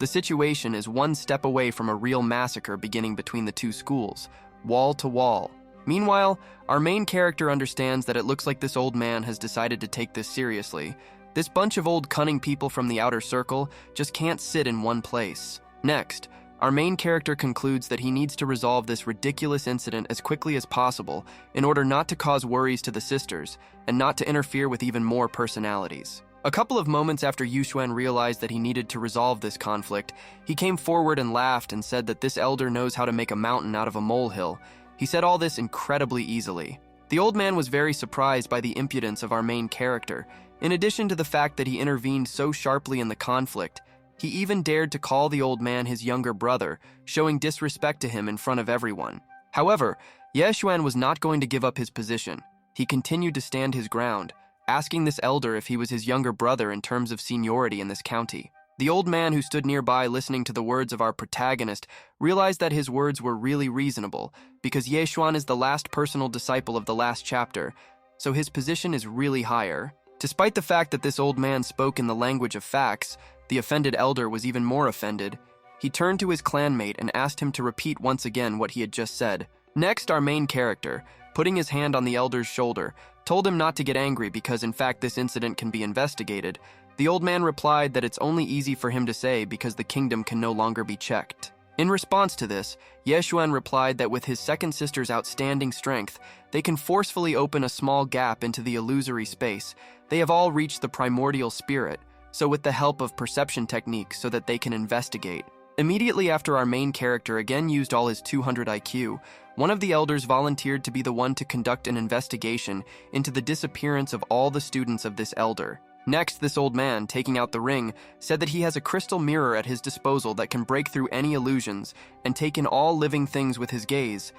A: The situation is one step away from a real massacre beginning between the two schools, wall to wall. Meanwhile, our main character understands that it looks like this old man has decided to take this seriously. This bunch of old cunning people from the outer circle just can't sit in one place. Next, our main character concludes that he needs to resolve this ridiculous incident as quickly as possible in order not to cause worries to the sisters and not to interfere with even more personalities. A couple of moments after Yuxuan realized that he needed to resolve this conflict, he came forward and laughed and said that this elder knows how to make a mountain out of a molehill. He said all this incredibly easily. The old man was very surprised by the impudence of our main character. In addition to the fact that he intervened so sharply in the conflict, he even dared to call the old man his younger brother, showing disrespect to him in front of everyone. However, Yuxuan was not going to give up his position. He continued to stand his ground, asking this elder if he was his younger brother in terms of seniority in this county. The old man who stood nearby listening to the words of our protagonist realized that his words were really reasonable, because Yuxuan is the last personal disciple of the last chapter, so his position is really higher. Despite the fact that this old man spoke in the language of facts, the offended elder was even more offended. He turned to his clanmate and asked him to repeat once again what he had just said. Next, our main character, putting his hand on the elder's shoulder, told him not to get angry because in fact this incident can be investigated. The old man replied that it's only easy for him to say because the kingdom can no longer be checked. In response to this, Yuxuan replied that with his second sister's outstanding strength, they can forcefully open a small gap into the illusory space. They have all reached the primordial spirit, so with the help of perception techniques so that they can investigate. Immediately after our main character again used all his 200 IQ, one of the elders volunteered to be the one to conduct an investigation into the disappearance of all the students of this elder. Next, this old man, taking out the ring, said that he has a crystal mirror at his disposal that can break through any illusions and take in all living things with his gaze.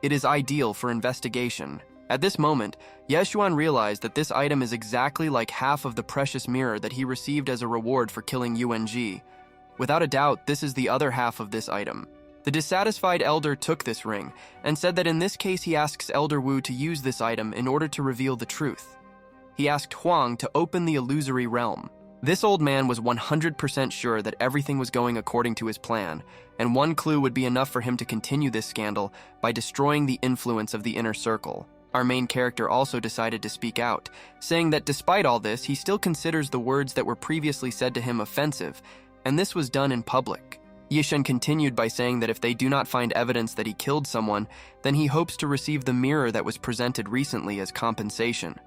A: It is ideal for investigation. At this moment, Yuxuan realized that this item is exactly like half of the precious mirror that he received as a reward for killing UNG. Without a doubt, this is the other half of this item. The dissatisfied elder took this ring and said that in this case he asks Elder Wu to use this item in order to reveal the truth. He asked Huang to open the illusory realm. This old man was 100% sure that everything was going according to his plan, and one clue would be enough for him to continue this scandal by destroying the influence of the inner circle. Our main character also decided to speak out, saying that despite all this, he still considers the words that were previously said to him offensive, and this was done in public. Yishen continued by saying that if they do not find evidence that he killed someone, then he hopes to receive the mirror that was presented recently as compensation.